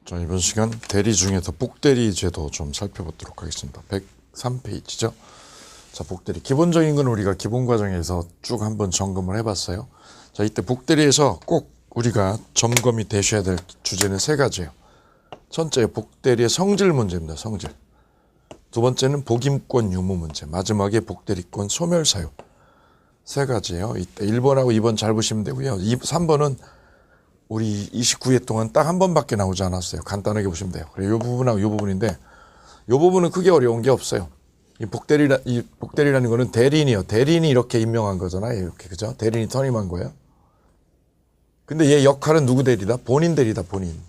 자, 이번 시간 대리 중에서 복대리 제도 좀 살펴보도록 하겠습니다. 103페이지죠. 자, 복대리. 기본적인 건 우리가 기본 과정에서 쭉 한번 점검을 해봤어요. 자, 이때 복대리에서 꼭 우리가 점검이 되셔야 될 주제는 세 가지예요. 첫째, 복대리의 성질 문제입니다. 성질. 두 번째는 복임권 유무 문제. 마지막에 복대리권 소멸 사유. 세 가지예요. 이때 1번하고 2번 잘 보시면 되고요. 3번은 우리 29회 동안 딱 한 번밖에 나오지 않았어요. 간단하게 보시면 돼요. 그래, 이 부분하고 이 부분인데, 이 부분은 크게 어려운 게 없어요. 이 복대리라는 거는 대리인이요. 대리인이 이렇게 임명한 거잖아요. 이렇게, 그죠? 대리인이 선임한 거예요. 근데 얘 역할은 누구 대리다? 본인 대리다, 본인.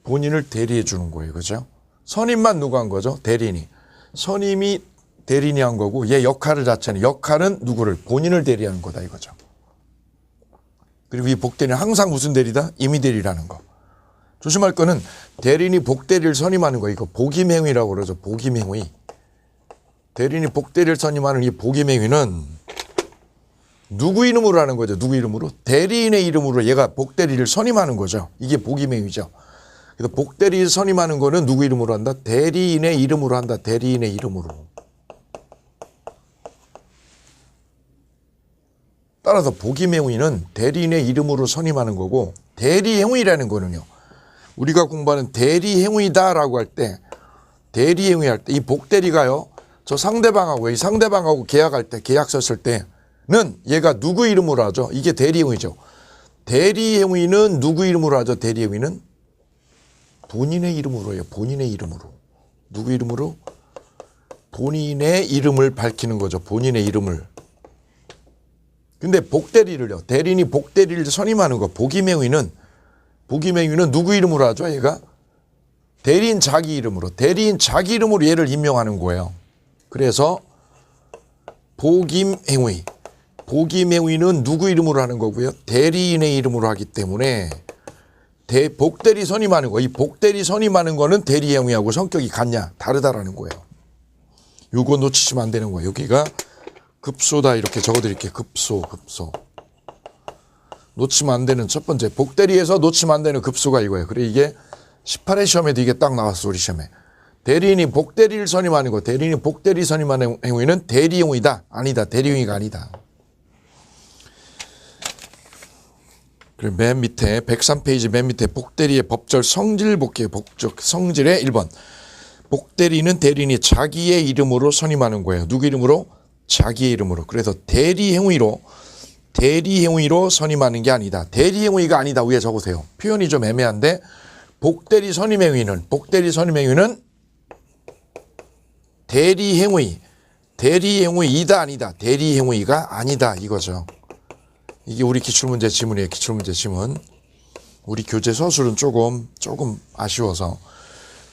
본인을 대리해 주는 거예요. 그죠? 선임만 누가 한 거죠? 대리인이. 선임이 대리인이 한 거고, 얘 역할을 자체는, 역할은 누구를? 본인을 대리하는 거다, 이거죠. 그리고 이 복대리는 항상 무슨 대리다? 임의 대리라는 거. 조심할 거는 대리인이 복대리를 선임하는 거. 이거 복임행위라고 그러죠. 복임행위. 대리인이 복대리를 선임하는 이 복임행위는 누구 이름으로 하는 거죠? 누구 이름으로? 대리인의 이름으로 얘가 복대리를 선임하는 거죠. 이게 복임행위죠. 그래서 복대리를 선임하는 거는 누구 이름으로 한다? 대리인의 이름으로 한다. 대리인의 이름으로. 따라서 복임행위는 대리인의 이름으로 선임하는 거고, 대리행위라는 거는요, 우리가 공부하는 대리행위다라고 할 때, 대리행위 할 때 이 복대리가요, 저 상대방하고, 이 상대방하고 계약할 때, 계약서 쓸 때는 얘가 누구 이름으로 하죠? 이게 대리행위죠. 대리행위는 누구 이름으로 하죠? 대리행위는 본인의 이름으로 해요. 본인의 이름으로. 누구 이름으로? 본인의 이름을 밝히는 거죠. 본인의 이름을. 근데 복대리를요, 대리인이 복대리를 선임하는 거, 복임행위는 누구 이름으로 하죠? 얘가 대리인 자기 이름으로, 대리인 자기 이름으로 얘를 임명하는 거예요. 그래서 복임행위는 누구 이름으로 하는 거고요? 대리인의 이름으로 하기 때문에 복대리 선임하는 거, 이 복대리 선임하는 거는 대리행위하고 성격이 같냐? 다르다라는 거예요. 요거 놓치시면 안 되는 거예요. 여기가 급소다 이렇게 적어드릴게요. 급소. 놓치면 안 되는 첫 번째. 복대리에서 놓치면 안 되는 급소가 이거예요. 그래, 이게 18회 시험에도 이게 딱 나왔어, 우리 시험에. 대리인이 복대리를 선임하는 거, 대리인이 복대리 선임하는 행위는 대리행위다. 아니다. 대리행위가 아니다. 그리고 맨 밑에 103페이지 맨 밑에 복대리의 법절 성질 볼게요. 법적 성질의 1번. 복대리는 대리인이 자기의 이름으로 선임하는 거예요. 누구 이름으로? 자기의 이름으로. 그래서 대리행위로 선임하는 게 아니다. 대리행위가 아니다. 위에 적으세요. 표현이 좀 애매한데 복대리 선임행위는 대리행위이다 아니다. 대리행위가 아니다 이거죠. 이게 우리 기출문제 지문이에요. 기출문제 지문. 우리 교재 서술은 조금 아쉬워서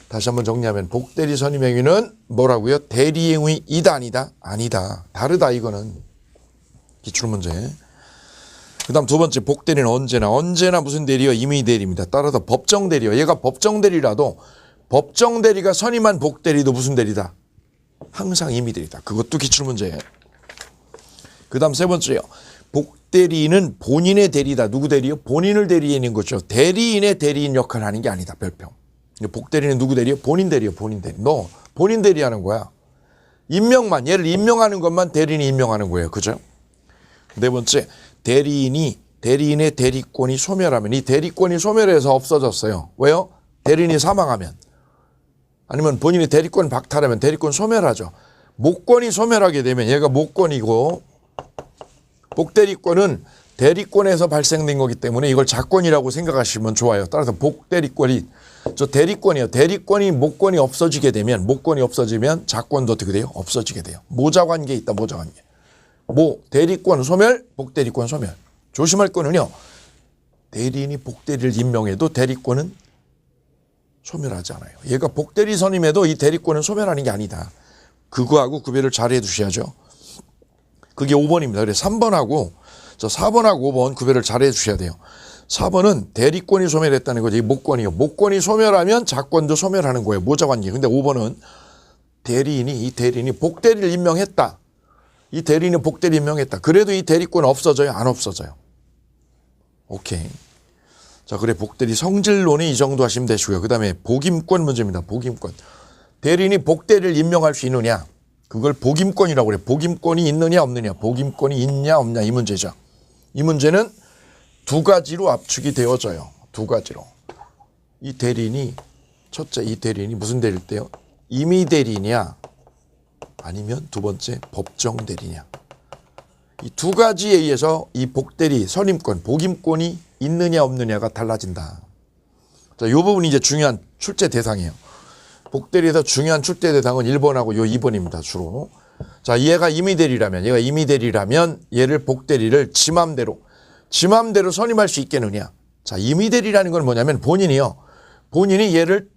다시 한번 정리하면 복대리 선임행위는 뭐라고요? 대리행위이다 아니다? 아니다. 다르다 이거는. 기출문제. 그 다음 두 번째 복대리는 언제나 무슨 대리요? 임의 대리입니다. 따라서 법정 대리요. 얘가 법정 대리라도 법정 대리가 선임한 복대리도 무슨 대리다? 항상 임의 대리다. 그것도 기출문제예요. 그 다음 세 번째요. 복대리는 본인의 대리다. 누구 대리요? 본인을 대리하는 거죠. 대리인의 대리인 역할을 하는 게 아니다. 별평. 복대리는 누구 대리요? 본인 대리요. 본인 대리. 너 본인 대리하는 거야. 임명만, 얘를 임명하는 것만 대리인이 임명하는 거예요. 그죠? 네 번째, 대리인의 대리권이 소멸하면, 이 대리권이 소멸해서 없어졌어요. 왜요? 대리인이 사망하면, 아니면 본인이 대리권 박탈하면 대리권 소멸하죠. 목권이 소멸하게 되면 얘가 목권이고, 복대리권은 대리권에서 발생된 거기 때문에 이걸 자권이라고 생각하시면 좋아요. 따라서 복대리권이 대리권이에요. 대리권이 목권이 없어지면 자권도 어떻게 돼요? 없어지게 돼요. 모자관계에 있다. 모자관계. 대리권 소멸, 복대리권 소멸. 조심할 거는요. 대리인이 복대리를 임명해도 대리권은 소멸하지 않아요. 얘가 복대리 선임해도 이 대리권은 소멸하는 게 아니다. 그거하고 구별을 잘 해두셔야죠. 그게 5번입니다. 그래서 4번하고 5번 구별을 잘 해주셔야 돼요. 4번은 대리권이 소멸했다는 거죠. 이 목권이요. 목권이 소멸하면 자권도 소멸하는 거예요. 모자관계. 근데 5번은 이 대리인이 복대리를 임명했다. 이 대리인이 복대리 임명했다. 그래도 이 대리권 없어져요? 안 없어져요? 오케이. 자, 그래 복대리 성질론이 이 정도 하시면 되시고요. 그 다음에 복임권 문제입니다. 복임권. 대리인이 복대리를 임명할 수 있느냐? 그걸 복임권이라고 그래요. 복임권이 있느냐 없느냐. 복임권이 있냐 없냐 이 문제죠. 이 문제는 두 가지로 압축이 되어져요. 두 가지로. 이 대리인이 첫째 이 대리인이 무슨 대리일 때요? 임의 대리냐 아니면 두 번째 법정 대리냐. 이 두 가지에 의해서 이 복대리 선임권, 복임권이 있느냐 없느냐가 달라진다. 자, 이 부분이 이제 중요한 출제 대상이에요. 복대리에서 중요한 출제 대상은 1번하고 요 2번입니다. 주로. 자, 얘가 임의 대리라면 얘를 복대리를 지 맘대로 선임할 수 있겠느냐. 자, 임의 대리라는 건 뭐냐면 본인이 얘를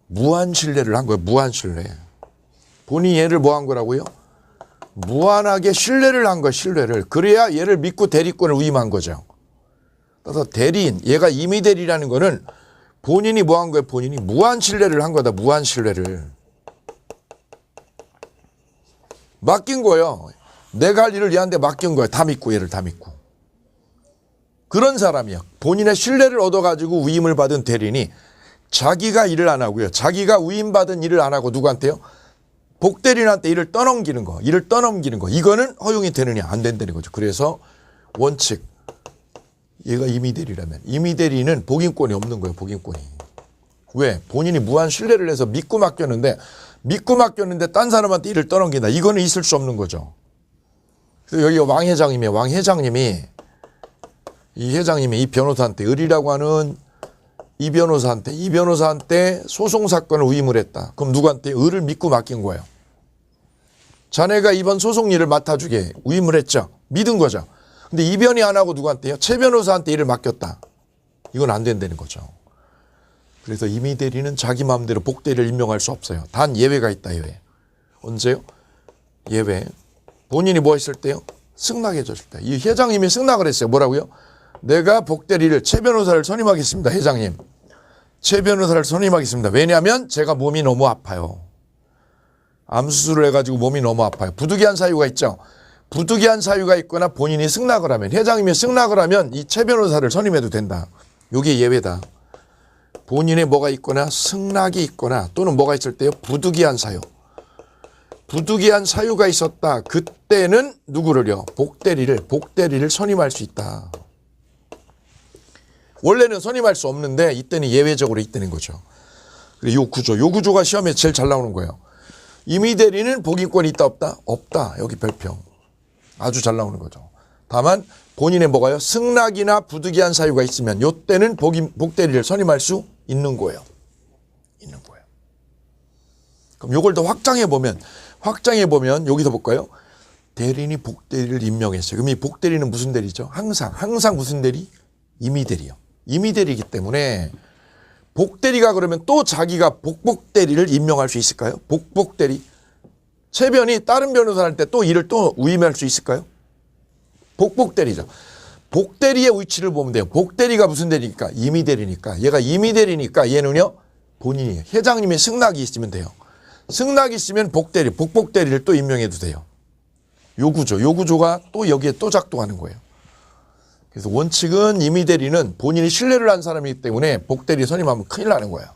무한 신뢰를 한 거예요. 무한 신뢰. 본인이 얘를 뭐 한 거라고요? 무한하게 신뢰를 한 거예요. 신뢰를. 그래야 얘를 믿고 대리권을 위임한 거죠. 그래서 대리인, 얘가 임의 대리라는 거는 본인이 뭐 한 거예요? 본인이 무한 신뢰를 한 거다. 무한 신뢰를. 맡긴 거예요. 내가 할 일을 얘한테 맡긴 거예요. 다 믿고 얘를 다 믿고. 그런 사람이야. 본인의 신뢰를 얻어가지고 위임을 받은 대리인이 자기가 일을 안 하고요. 자기가 위임받은 일을 안 하고 누구한테요? 복대리인한테 일을 떠넘기는 거. 이거는 허용이 되느냐 안 된다는 거죠. 그래서 원칙. 얘가 임의 대리라면 임의 대리는 복임권이 없는 거예요. 복임권이. 왜? 본인이 무한 신뢰를 해서 믿고 맡겼는데 딴 사람한테 일을 떠넘긴다. 이거는 있을 수 없는 거죠. 그래서 여기 왕 회장님이 이 변호사한테 을이라고 하는 이 변호사한테 소송 사건을 위임을 했다. 그럼 누구한테? 을을 믿고 맡긴 거예요. 자네가 이번 소송 일을 맡아주게 위임을 했죠. 믿은 거죠. 근데 이 변이 안 하고 누구한테요? 최 변호사한테 일을 맡겼다. 이건 안 된다는 거죠. 그래서 임의 대리는 자기 마음대로 복대리를 임명할 수 없어요. 단 예외가 있다. 예외. 언제요? 예외. 본인이 뭐 했을 때요? 승낙해줬을 때. 이 회장님이 승낙을 했어요. 뭐라고요? 내가 복대리를 최 변호사를 선임하겠습니다. 회장님. 최 변호사를 선임하겠습니다. 왜냐하면 제가 몸이 너무 아파요. 암수술을 해가지고 몸이 너무 아파요. 부득이한 사유가 있죠. 부득이한 사유가 있거나 본인이 승낙을 하면, 회장님이 승낙을 하면 이 최 변호사를 선임해도 된다. 이게 예외다. 본인의 뭐가 있거나 승낙이 있거나 또는 뭐가 있을 때요. 부득이한 사유가 있었다. 그때는 누구를요? 복대리를 선임할 수 있다. 원래는 선임할 수 없는데 이때는 예외적으로 있다는 거죠. 요 구조가 시험에 제일 잘 나오는 거예요. 임의 대리는 복임권이 있다 없다? 없다. 여기 별표. 아주 잘 나오는 거죠. 다만 본인의 뭐가요? 승낙이나 부득이한 사유가 있으면 요때는 복대리를 선임할 수 있는 거예요. 그럼 요걸 더 확장해 보면 여기서 볼까요? 대리인이 복대리를 임명했어요. 그럼 이 복대리는 무슨 대리죠? 항상 무슨 대리? 임의 대리요. 임의 대리이기 때문에 복대리가 그러면 또 자기가 복대리를 임명할 수 있을까요? 복대리. 최변이 다른 변호사한테 또 일을 또 위임할 수 있을까요? 복대리죠. 복대리의 위치를 보면 돼요. 복대리가 무슨 대리니까? 임의 대리니까. 얘가 임의 대리니까 얘는요. 본인이 회장님의 승낙이 있으면 돼요. 승낙이 있으면 복대리를 또 임명해도 돼요. 요 구조가 또 여기에 또 작동하는 거예요. 그래서 원칙은 임의 대리는 본인이 신뢰를 한 사람이기 때문에 복대리 선임하면 큰일 나는 거예요.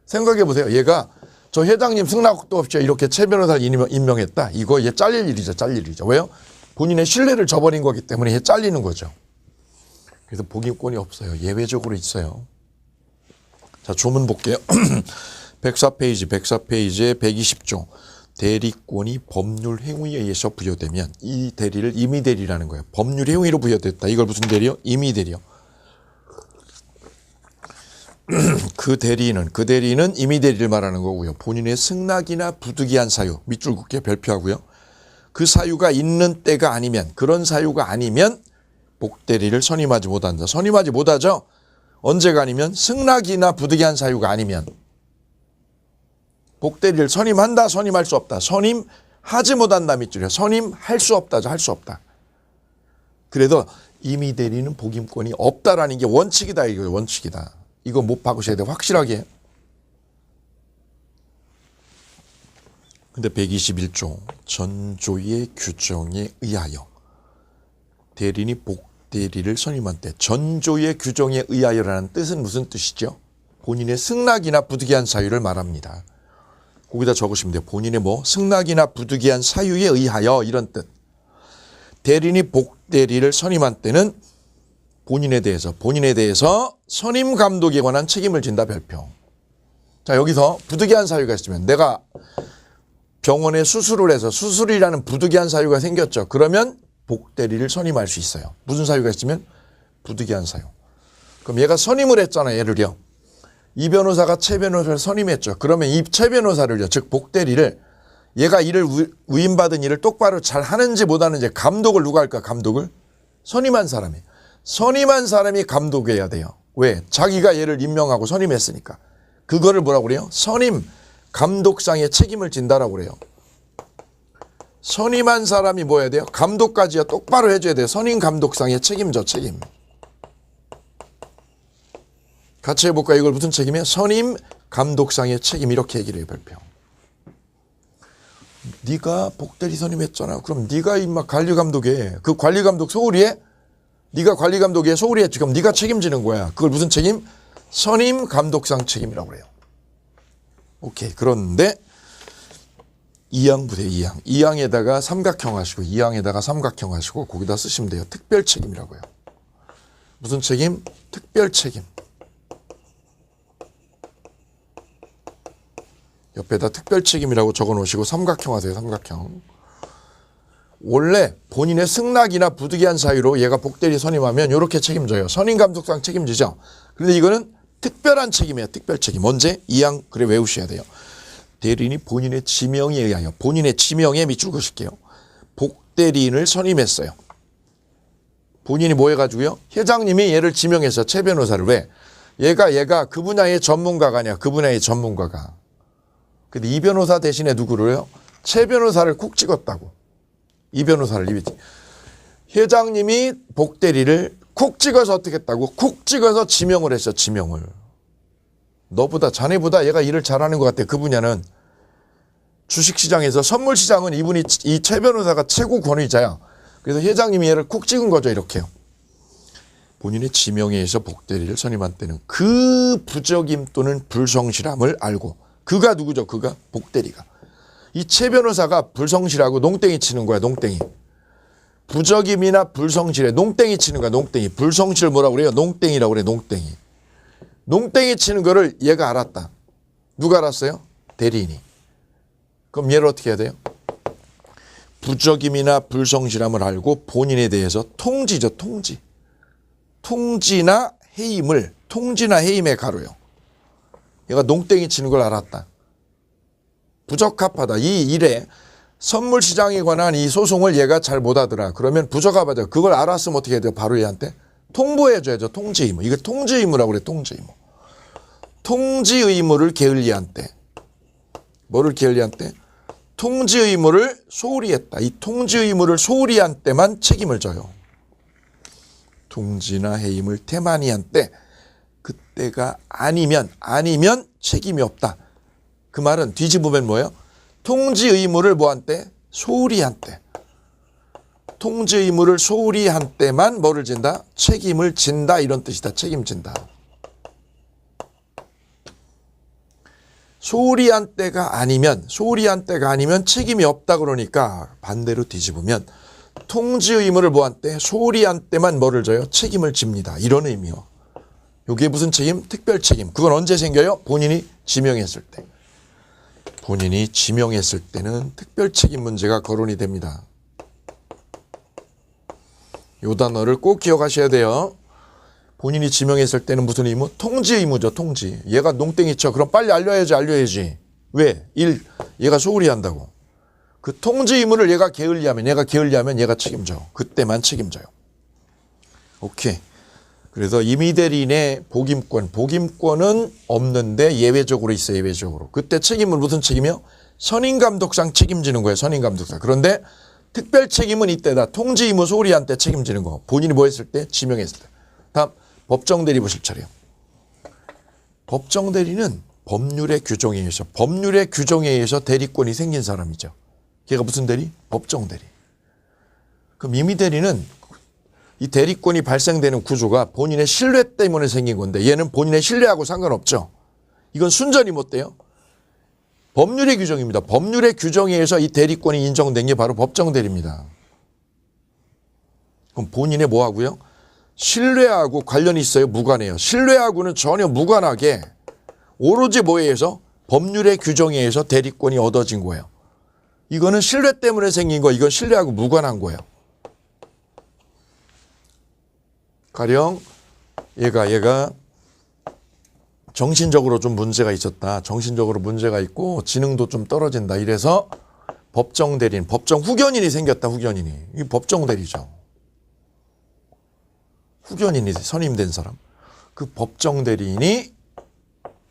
생각해 보세요. 얘가 저 회장님 승낙도 없이 이렇게 최 변호사를 임명했다. 이거 얘 잘릴 일이죠. 왜요? 본인의 신뢰를 저버린 거기 때문에 얘 잘리는 거죠. 그래서 복임권이 없어요. 예외적으로 있어요. 자, 조문 볼게요. 104페이지에 120조. 대리권이 법률 행위에 의해서 부여되면 이 대리를 임의 대리라는 거예요. 법률 행위로 부여됐다. 이걸 무슨 대리요? 임의 대리요. 그 대리인은 임의 대리를 말하는 거고요. 본인의 승낙이나 부득이한 사유, 밑줄 긋게 별표하고요. 그 사유가 있는 때가 아니면, 그런 사유가 아니면 복대리를 선임하지 못한다. 선임하지 못하죠. 언제가 아니면 승낙이나 부득이한 사유가 아니면. 복대리를 선임한다, 선임할 수 없다. 선임하지 못한다 밑줄이요. 선임할 수 없다죠. 할 수 없다. 그래도 임의 대리는 복임권이 없다라는 게 원칙이다. 이거 원칙이다. 이거 못 바꾸셔야 돼요. 확실하게. 근데 121조 전조의 규정에 의하여 대리인이 대리를 선임한 때 전조의 규정에 의하여라는 뜻은 무슨 뜻이죠? 본인의 승낙이나 부득이한 사유를 말합니다. 거기다 적으시면 돼요. 본인의 승낙이나 부득이한 사유에 의하여 이런 뜻. 대리인이 복대리를 선임한 때는 본인에 대해서 선임 감독에 관한 책임을 진다 별표. 자, 여기서 부득이한 사유가 있으면 내가 병원에 수술을 해서 수술이라는 부득이한 사유가 생겼죠. 그러면 복대리를 선임할 수 있어요. 무슨 사유가 있으면 부득이한 사유. 그럼 얘가 선임을 했잖아요. 예를요. 이 변호사가 최 변호사를 선임했죠. 그러면 이 최 변호사를요. 즉 복대리를 얘가 일을 위임받은 일을 똑바로 잘 하는지 못하는지 감독을 누가 할까? 감독을 선임한 사람이. 선임한 사람이 감독해야 돼요. 왜? 자기가 얘를 임명하고 선임했으니까. 그거를 뭐라고 그래요? 선임 감독상의 책임을 진다라고 그래요. 선임한 사람이 뭐 해야 돼요? 감독까지요. 똑바로 해줘야 돼요. 선임 감독상의 책임져, 책임. 같이 해볼까요? 이걸 무슨 책임이에요? 선임 감독상의 책임. 이렇게 얘기를 해요. 별표. 네가 복대리 선임했잖아. 그럼 네가 임마 관리감독에 그 관리감독 소홀히 해? 네가 관리감독에 소홀히 해. 지금 네가 책임지는 거야. 그걸 무슨 책임? 선임 감독상 책임이라고 그래요. 오케이. 그런데 2항 보세요. 2항. 2항에다가 삼각형 하시고 2항에다가 삼각형 하시고 거기다 쓰시면 돼요. 특별 책임이라고요. 무슨 책임? 특별 책임. 옆에다 특별 책임이라고 적어 놓으시고 삼각형 하세요. 삼각형. 원래 본인의 승낙이나 부득이한 사유로 얘가 복대리 선임하면 이렇게 책임져요. 선임 감독상 책임지죠. 그런데 이거는 특별한 책임이에요. 특별 책임. 언제? 2항 그래 외우셔야 돼요. 대리인이 본인의 지명에 의하여 본인의 지명에 밑줄 그실게요. 복대리인을 선임했어요. 본인이 뭐 해가지고요? 회장님이 얘를 지명해서 최 변호사를 왜? 얘가 그 분야의 전문가가 아니야. 그 분야의 전문가가. 근데 이 변호사 대신에 누구를요? 최 변호사를 콕 찍었다고. 이 변호사를 회장님이 복대리를 콕 찍어서 어떻게 했다고? 콕 찍어서 지명을 했어. 지명을. 자네보다 얘가 일을 잘하는 것 같아. 그 분야는 주식시장에서 선물시장은 이분이 이 최 변호사가 최고 권위자야. 그래서 회장님이 얘를 콕 찍은 거죠. 이렇게요. 본인의 지명에 의해서 복대리를 선임한 때는 그 부적임 또는 불성실함을 알고 그가 누구죠? 그가 복대리가. 이 최 변호사가 불성실하고 농땡이 치는 거야. 농땡이. 부적임이나 불성실에 농땡이 치는 거야. 농땡이. 불성실 뭐라고 그래요? 농땡이라고 그래. 농땡이. 농땡이 치는 거를 얘가 알았다. 누가 알았어요? 대리인이. 그럼 얘를 어떻게 해야 돼요? 부적임이나 불성실함을 알고 본인에 대해서 통지죠. 통지. 통지나 해임의 가로요. 얘가 농땡이 치는 걸 알았다. 부적합하다. 이 일에 선물시장에 관한 이 소송을 얘가 잘 못하더라. 그러면 부적합하다. 그걸 알았으면 어떻게 해야 돼요? 바로 얘한테 통보해줘야죠. 통지 의무. 이거 통지 의무라고 그래. 통지 의무. 통지 의무를 게을리한 때. 뭐를 게을리한 때? 통지 의무를 소홀히 했다. 이 통지 의무를 소홀히 한 때만 책임을 져요. 통지나 해임을 태만히 한 때, 그때가 아니면 책임이 없다. 그 말은 뒤집으면 뭐예요? 통지 의무를 뭐 한 때? 소홀히 한 때. 통지 의무를 소홀히 한 때만 뭐를 진다? 책임을 진다. 이런 뜻이다. 책임진다. 소홀히 한 때가 아니면 책임이 없다. 그러니까 반대로 뒤집으면 통지 의무를 뭐 한 때? 소홀히 한 때만 뭐를 져요? 책임을 집니다. 이런 의미요. 이게 무슨 책임? 특별 책임. 그건 언제 생겨요? 본인이 지명했을 때. 본인이 지명했을 때는 특별 책임 문제가 거론이 됩니다. 이 단어를 꼭 기억하셔야 돼요. 본인이 지명했을 때는 무슨 의무? 통지 의무죠. 통지. 얘가 농땡이 쳐. 그럼 빨리 알려야지. 왜? 얘가 소홀히 한다고. 그 통지 의무를 얘가 게을리하면 얘가 책임져. 그때만 책임져요. 오케이. 그래서 임의대리인의 복임권은 없는데 예외적으로 있어요. 예외적으로. 그때 책임은 무슨 책임이요? 선임감독상 책임지는 거예요. 선임감독상. 그런데 특별 책임은 이때다. 통지 의무 소홀히 한 때 책임지는 거. 본인이 뭐 했을 때? 지명했을 때. 다음 법정대리 보실 차례요. 법정대리는 법률의 규정에 의해서 대리권이 생긴 사람이죠. 걔가 무슨 대리? 법정대리. 그럼 임의대리는 이 대리권이 발생되는 구조가 본인의 신뢰 때문에 생긴 건데 얘는 본인의 신뢰하고 상관없죠. 이건 순전히 못 돼요. 법률의 규정입니다. 법률의 규정에 의해서 이 대리권이 인정된 게 바로 법정 대리입니다. 그럼 본인의 뭐하고요? 신뢰하고 관련이 있어요? 무관해요? 신뢰하고는 전혀 무관하게 오로지 뭐에 의해서? 법률의 규정에 의해서 대리권이 얻어진 거예요. 이거는 신뢰 때문에 생긴 거, 이건 신뢰하고 무관한 거예요. 가령 얘가 정신적으로 좀 문제가 있었다. 정신적으로 문제가 있고 지능도 좀 떨어진다. 이래서 법정 대리인, 법정 후견인이 생겼다. 후견인이. 이 법정 대리죠. 후견인이 선임된 사람. 그 법정 대리인이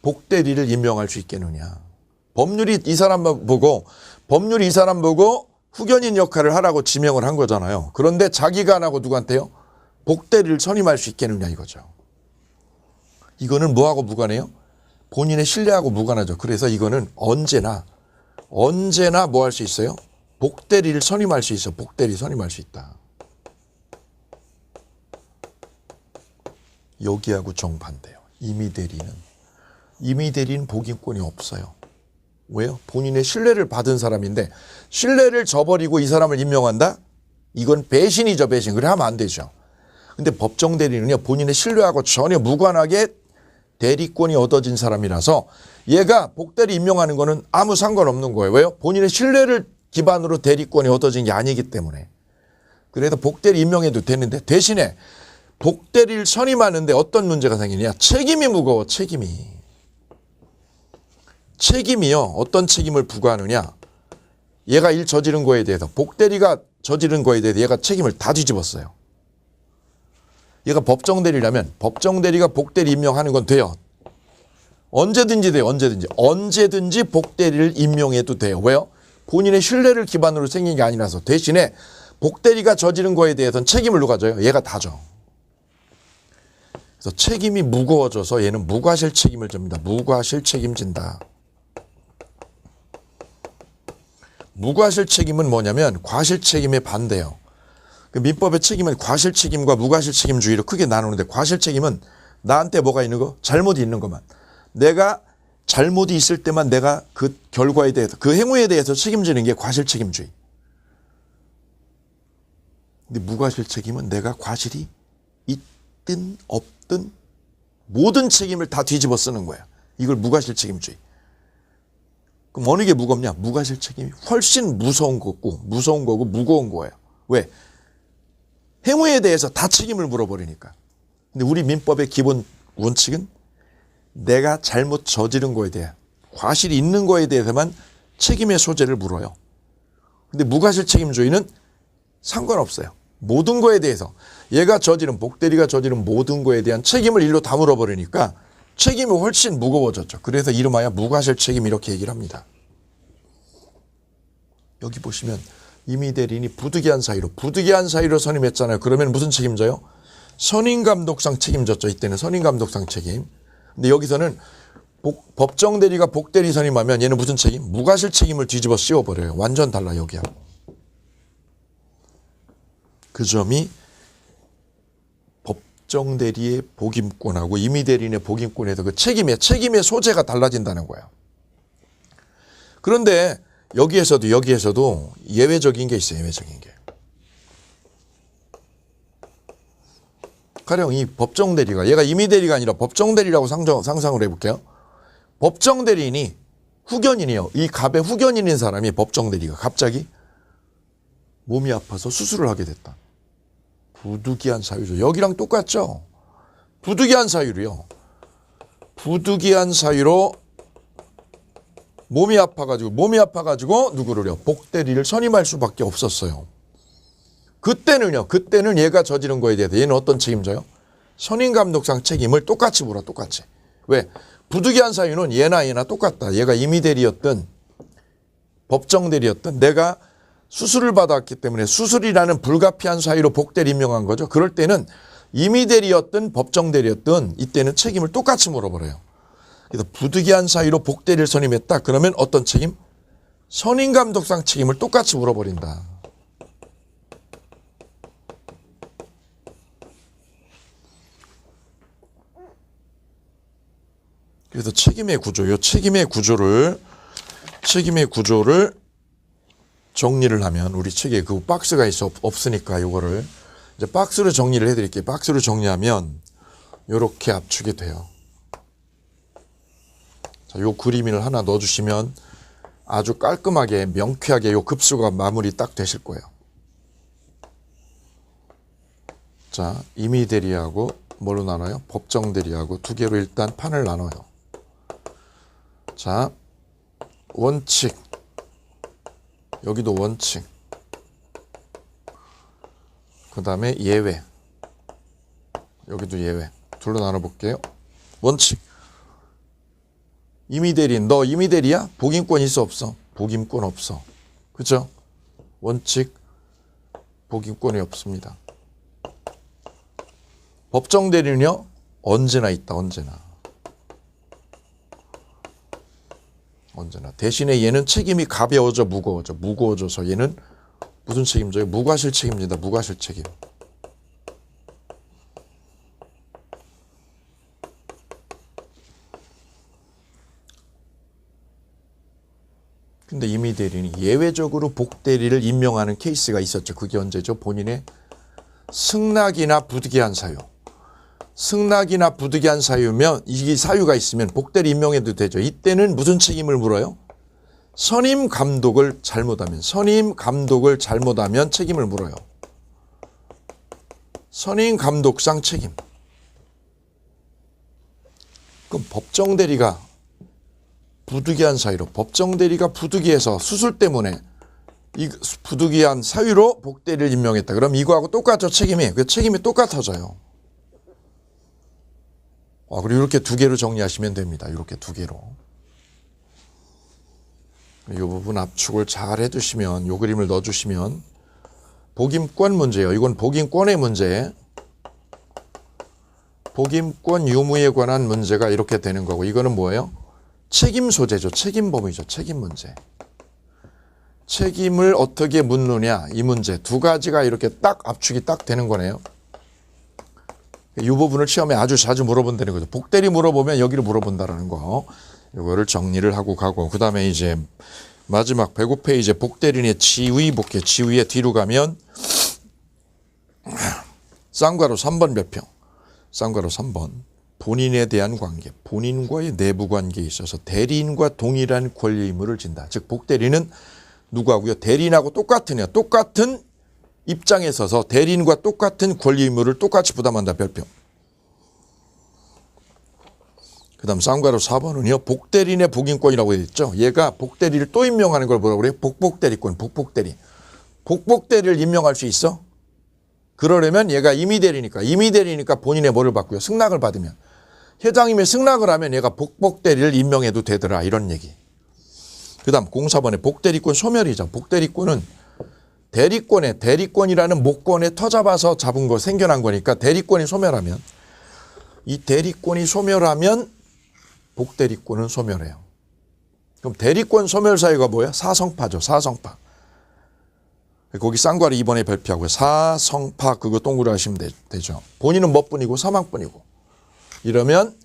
복대리를 임명할 수 있겠느냐. 법률이 이 사람 보고 후견인 역할을 하라고 지명을 한 거잖아요. 그런데 자기가 안 하고 누구한테요? 복대리를 선임할 수 있겠느냐 이거죠. 이거는 뭐하고 무관해요? 본인의 신뢰하고 무관하죠. 그래서 이거는 언제나 뭐 할 수 있어요? 복대리를 선임할 수 있어. 복대리 선임할 수 있다. 여기하고 정반대요. 임의 대리는 복임권이 없어요. 왜요? 본인의 신뢰를 받은 사람인데 신뢰를 저버리고 이 사람을 임명한다? 이건 배신이죠, 배신. 그래 하면 안 되죠. 근데 법정 대리는요, 본인의 신뢰하고 전혀 무관하게 대리권이 얻어진 사람이라서 얘가 복대리 임명하는 거는 아무 상관없는 거예요. 왜요? 본인의 신뢰를 기반으로 대리권이 얻어진 게 아니기 때문에. 그래서 복대리 임명해도 되는데 대신에 복대리를 선임하는데 어떤 문제가 생기냐? 책임이 무거워, 책임이요. 어떤 책임을 부과하느냐? 얘가 일 저지른 거에 대해서 복대리가 저지른 거에 대해서 얘가 책임을 다 뒤집었어요. 얘가 법정 대리라면 법정 대리가 복대리 임명하는 건 돼요. 언제든지 돼요. 언제든지 복대리를 임명해도 돼요. 왜요? 본인의 신뢰를 기반으로 생긴 게 아니라서. 대신에 복대리가 저지른 거에 대해서는 책임을 누가 져요? 얘가 다 져. 그래서 책임이 무거워져서 얘는 무과실 책임을 집니다. 무과실 책임진다. 무과실 책임은 뭐냐면 과실 책임의 반대예요. 그 민법의 책임은 과실 책임과 무과실 책임주의로 크게 나누는데 과실 책임은 나한테 뭐가 있는 거? 잘못이 있는 것만. 내가 잘못이 있을 때만 내가 그 결과에 대해서 그 행위에 대해서 책임지는 게 과실 책임주의. 근데 무과실 책임은 내가 과실이 있든 없든 모든 책임을 다 뒤집어 쓰는 거야. 이걸 무과실 책임주의. 그럼 어느 게 무겁냐? 무과실 책임이 훨씬 무서운 거고 무거운 거예요. 왜? 행위에 대해서 다 책임을 물어버리니까. 근데 우리 민법의 기본 원칙은 내가 잘못 저지른 거에 대해 과실이 있는 거에 대해서만 책임의 소재를 물어요. 근데 무과실 책임주의는 상관없어요. 모든 거에 대해서 얘가 저지른 복대리가 저지른 모든 거에 대한 책임을 일로 다 물어버리니까 책임이 훨씬 무거워졌죠. 그래서 이름하여 무과실 책임 이렇게 얘기를 합니다. 여기 보시면 임의 대리인이 부득이한 사유로 선임했잖아요. 그러면 무슨 책임져요? 선임감독상 책임졌죠. 이때는 선임감독상 책임. 근데 여기서는 법정 대리가 복대리 선임하면 얘는 무슨 책임? 무과실 책임을 뒤집어 씌워버려요. 완전 달라 여기하고. 그 점이 법정 대리의 복임권하고 임의 대리인의 복임권에서 그 책임의 소재가 달라진다는 거예요. 그런데 여기에서도 예외적인 게 있어요. 예외적인 게. 가령 이 법정 대리가 얘가 임의 대리가 아니라 법정 대리라고 상상을 해볼게요. 법정 대리인이 후견인이에요. 이 갑의 후견인인 사람이 법정 대리가 갑자기 몸이 아파서 수술을 하게 됐다. 부득이한 사유죠. 여기랑 똑같죠. 부득이한 사유로요. 부득이한 사유로 몸이 아파가지고 누구를요? 복대리를 선임할 수밖에 없었어요. 그때는 얘가 저지른 거에 대해서 얘는 어떤 책임져요? 선임감독상 책임을 똑같이 물어. 똑같이. 왜? 부득이한 사유는 얘나 똑같다. 얘가 임의 대리였든 법정 대리였든 내가 수술을 받았기 때문에 수술이라는 불가피한 사유로 복대리 임명한 거죠. 그럴 때는 임의 대리였든 법정 대리였든 이때는 책임을 똑같이 물어버려요. 그래서 부득이한 사유로 복대리를 선임했다. 그러면 어떤 책임? 선임감독상 책임을 똑같이 물어버린다. 그래서 책임의 구조, 요 책임의 구조를 정리를 하면 우리 책에 그 박스가 없으니까 요거를 이제 박스로 정리를 해드릴게요. 박스로 정리하면 요렇게 압축이 돼요. 자, 요 그림을 하나 넣어주시면 아주 깔끔하게 명쾌하게 요 급수가 마무리 딱 되실 거예요. 자, 임의 대리하고 뭘로 나눠요? 법정 대리하고 두 개로 일단 판을 나눠요. 자, 원칙, 여기도 원칙, 그 다음에 예외, 여기도 예외, 둘로 나눠볼게요. 원칙, 임의대리, 너 임의대리야? 복임권 있어 없어? 복임권 없어. 그죠? 원칙, 복임권이 없습니다. 법정 대리는요, 언제나 있다, 언제나. 대신에 얘는 책임이 가벼워져, 무거워져서 얘는 무슨 책임져요? 무과실 책임입니다. 무과실 책임. 근데 임의 대리인이 예외적으로 복대리를 임명하는 케이스가 있었죠. 그게 언제죠? 본인의 승낙이나 부득이한 사유. 승낙이나 부득이한 사유면 이 사유가 있으면 복대리 임명해도 되죠. 이때는 무슨 책임을 물어요? 선임 감독을 잘못하면 책임을 물어요. 선임 감독상 책임. 그럼 법정 대리가 부득이한 사유로 법정 대리가 부득이해서 수술 때문에 이 부득이한 사유로 복대리를 임명했다. 그럼 이거하고 똑같죠, 책임이. 그 책임이 똑같아져요. 그리고 이렇게 두 개로 정리하시면 됩니다. 이렇게 두 개로. 이 부분 압축을 잘 해두시면, 이 그림을 넣어주시면 복임권 문제예요. 이건 복임권의 문제. 복임권 유무에 관한 문제가 이렇게 되는 거고, 이거는 뭐예요? 책임 소재죠. 책임 범위죠. 책임 문제. 책임을 어떻게 묻느냐, 이 문제. 두 가지가 이렇게 딱 압축이 딱 되는 거네요. 이 부분을 시험에 아주 자주 물어본다는 거죠. 복대리 물어보면 여기를 물어본다라는 거. 이거를 정리를 하고 가고, 그 다음에 이제 마지막 105페이지 복대리인의 지위 볼게요. 지위에 뒤로 가면 쌍괄호 3번 별표. 쌍괄호 3번. 본인에 대한 관계, 본인과의 내부 관계에 있어서 대리인과 동일한 권리 의무를 진다. 즉 복대리는 누구하고요? 대리인하고 똑같은 입장에 서서 대리인과 똑같은 권리 의무를 똑같이 부담한다. 별표. 그 다음 쌍괄호 4번은요. 복대리인의 복임권이라고 되어 있죠. 얘가 복대리를 또 임명하는 걸 뭐라고 그래요? 복복대리권. 복복대리. 복복대리를 임명할 수 있어? 그러려면 얘가 임의대리니까 본인의 뭐를 받고요? 승낙을 받으면. 회장님이 승낙을 하면 얘가 복복대리를 임명해도 되더라. 이런 얘기. 그 다음 04번에 복대리권 소멸이죠. 복대리권은 대리권이라는 목권에 터잡아서 잡은 거 생겨난 거니까 대리권이 소멸하면, 이 대리권이 소멸하면 복대리권은 소멸해요. 그럼 대리권 소멸 사유가 뭐야? 사성파죠. 사성파. 거기 쌍괄호 2번에 별표하고요. 사성파 그거 동그라 하시면 되죠. 본인은 뭐뿐이고 사망뿐이고. 이러면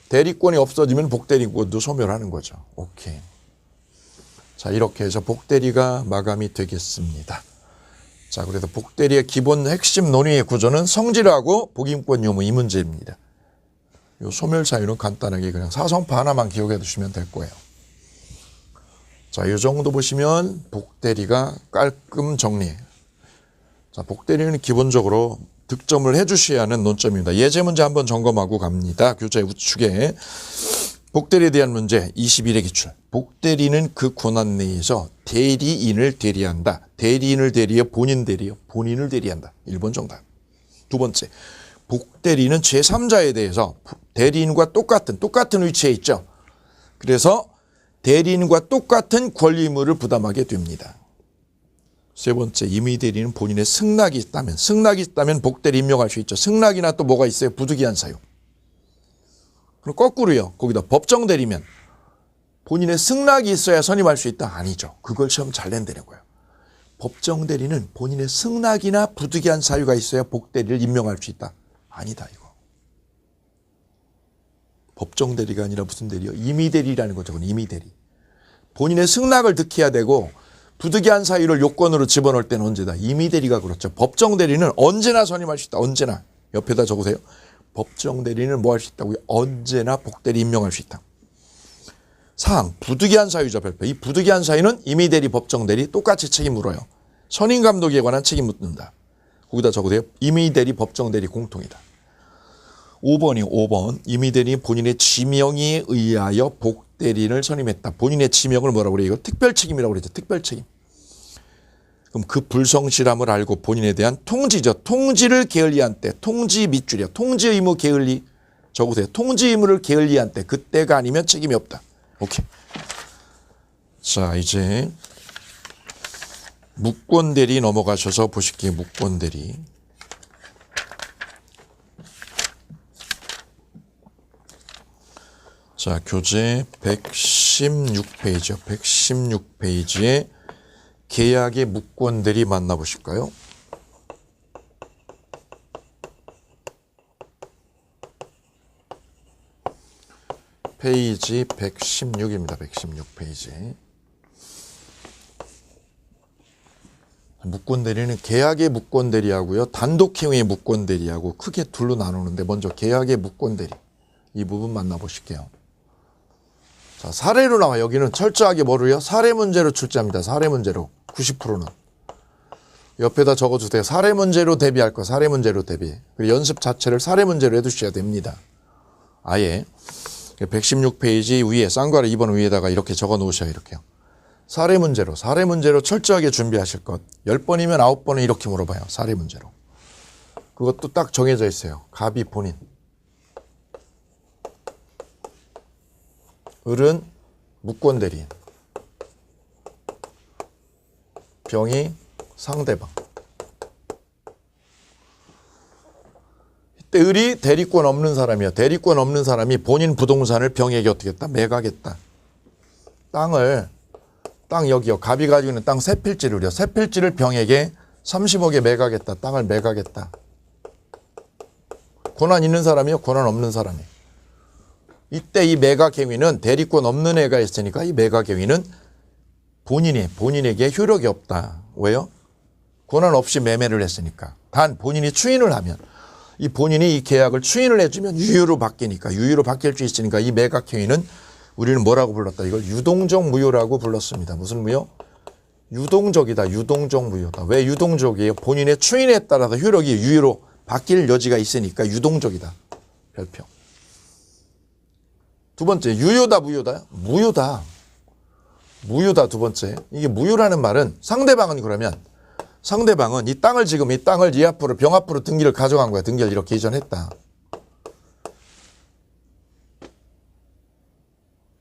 대리권이 없어지면 복대리권도 소멸하는 거죠. 오케이. 자, 이렇게 해서 복대리가 마감이 되겠습니다. 자, 그래서 복대리의 기본 핵심 논의의 구조는 성질하고 복임권 유무 이 문제입니다. 요 소멸 사유는 간단하게 그냥 사성파 하나만 기억해 두시면 될 거예요. 자, 이 정도 보시면 복대리가 깔끔 정리. 자, 복대리는 기본적으로 득점을 해 주셔야 하는 논점입니다. 예제 문제 한번 점검하고 갑니다. 교재 우측에. 복대리에 대한 문제 21회 기출. 복대리는 그 권한 내에서 대리인을 대리한다. 대리인을 대리해 본인을 대리한다. 1번 정답. 두 번째, 복대리는 제3자에 대해서 대리인과 똑같은 위치에 있죠. 그래서 대리인과 똑같은 권리 의무를 부담하게 됩니다. 세 번째, 임의대리는 본인의 승낙이 있다면 복대리 임명할 수 있죠. 승낙이나 또 뭐가 있어요? 부득이한 사유. 그럼 거꾸로요. 거기다 법정 대리면 본인의 승낙이 있어야 선임할 수 있다? 아니죠. 그걸 시험 잘 낸다는 거예요. 법정 대리는 본인의 승낙이나 부득이한 사유가 있어야 복대리를 임명할 수 있다? 아니다 이거. 법정 대리가 아니라 무슨 대리요? 임의 대리라는 거죠. 임의 대리. 본인의 승낙을 득해야 되고 부득이한 사유를 요건으로 집어넣을 때는 언제다? 임의 대리가 그렇죠. 법정 대리는 언제나 선임할 수 있다. 언제나. 옆에다 적으세요. 법정 대리는 뭐 할 수 있다고요? 언제나 복대리 임명할 수 있다. 사항, 부득이한 사유죠. 별표. 이 부득이한 사유는 임의 대리, 법정 대리 똑같이 책임 물어요. 선임 감독에 관한 책임 묻는다. 거기다 적으세요. 임의 대리, 법정 대리 공통이다. 5번이 5번. 임의 대리 본인의 지명에 의하여 복대리인을 선임했다. 본인의 지명을 뭐라고 그래요? 이거 특별 책임이라고 그러죠. 특별 책임. 그럼 그 불성실함을 알고 본인에 대한 통지죠. 통지를 게을리한 때. 통지 밑줄이야. 통지 의무 게을리. 적으세요. 통지 의무를 게을리한 때. 그때가 아니면 책임이 없다. 오케이. 자, 이제 무권대리 넘어가셔서 보실게요. 무권대리. 자, 교재 116페이지요. 116페이지에 계약의 무권대리 만나보실까요? 페이지 116입니다. 116페이지. 무권대리는 계약의 무권대리하고요. 단독행위의 무권대리하고 크게 둘로 나누는데 먼저 계약의 무권대리. 이 부분 만나보실게요. 자, 사례로 나와. 여기는 철저하게 뭐로요? 사례 문제로 출제합니다. 사례 문제로. 90%는. 옆에다 적어주세요. 사례 문제로 대비할 거. 사례 문제로 대비. 그리고 연습 자체를 사례 문제로 해두셔야 됩니다. 아예. 116페이지 위에 쌍괄호 2번 위에다가 이렇게 적어 놓으셔야 이렇게요. 사례 문제로 철저하게 준비하실 것. 10번이면 9번은 이렇게 물어봐요. 사례 문제로. 그것도 딱 정해져 있어요. 갑이 본인. 을은 무권대리인. 병이 상대방. 이때 을이 대리권 없는 사람이야. 대리권 없는 사람이 본인 부동산을 병에게 어떻게 했다? 매각했다. 땅 여기요. 갑이 가지고 있는 땅 3필지를요. 3필지를 병에게 30억에 매각했다. 땅을 매각했다. 권한 있는 사람이요? 권한 없는 사람이. 이때 이 매각 행위는 대리권 없는 애가 있으니까 이 매각 행위는 본인에게 효력이 없다. 왜요? 권한 없이 매매를 했으니까. 단 본인이 추인을 하면 이 본인이 이 계약을 추인을 해주면 유효로 바뀌니까 유효로 바뀔 수 있으니까 이 매각 행위는 우리는 뭐라고 불렀다? 이걸 유동적 무효라고 불렀습니다. 무슨 무효? 유동적이다. 유동적 무효다. 왜 유동적이에요? 본인의 추인에 따라서 효력이 유효로 바뀔 여지가 있으니까 유동적이다. 별표. 두 번째, 유효다, 무효다? 무효다. 무효다, 두 번째. 이게 무효라는 말은 상대방은 그러면 상대방은 이 땅을 이 앞으로 병 앞으로 등기를 가져간 거야. 등기를 이렇게 이전했다.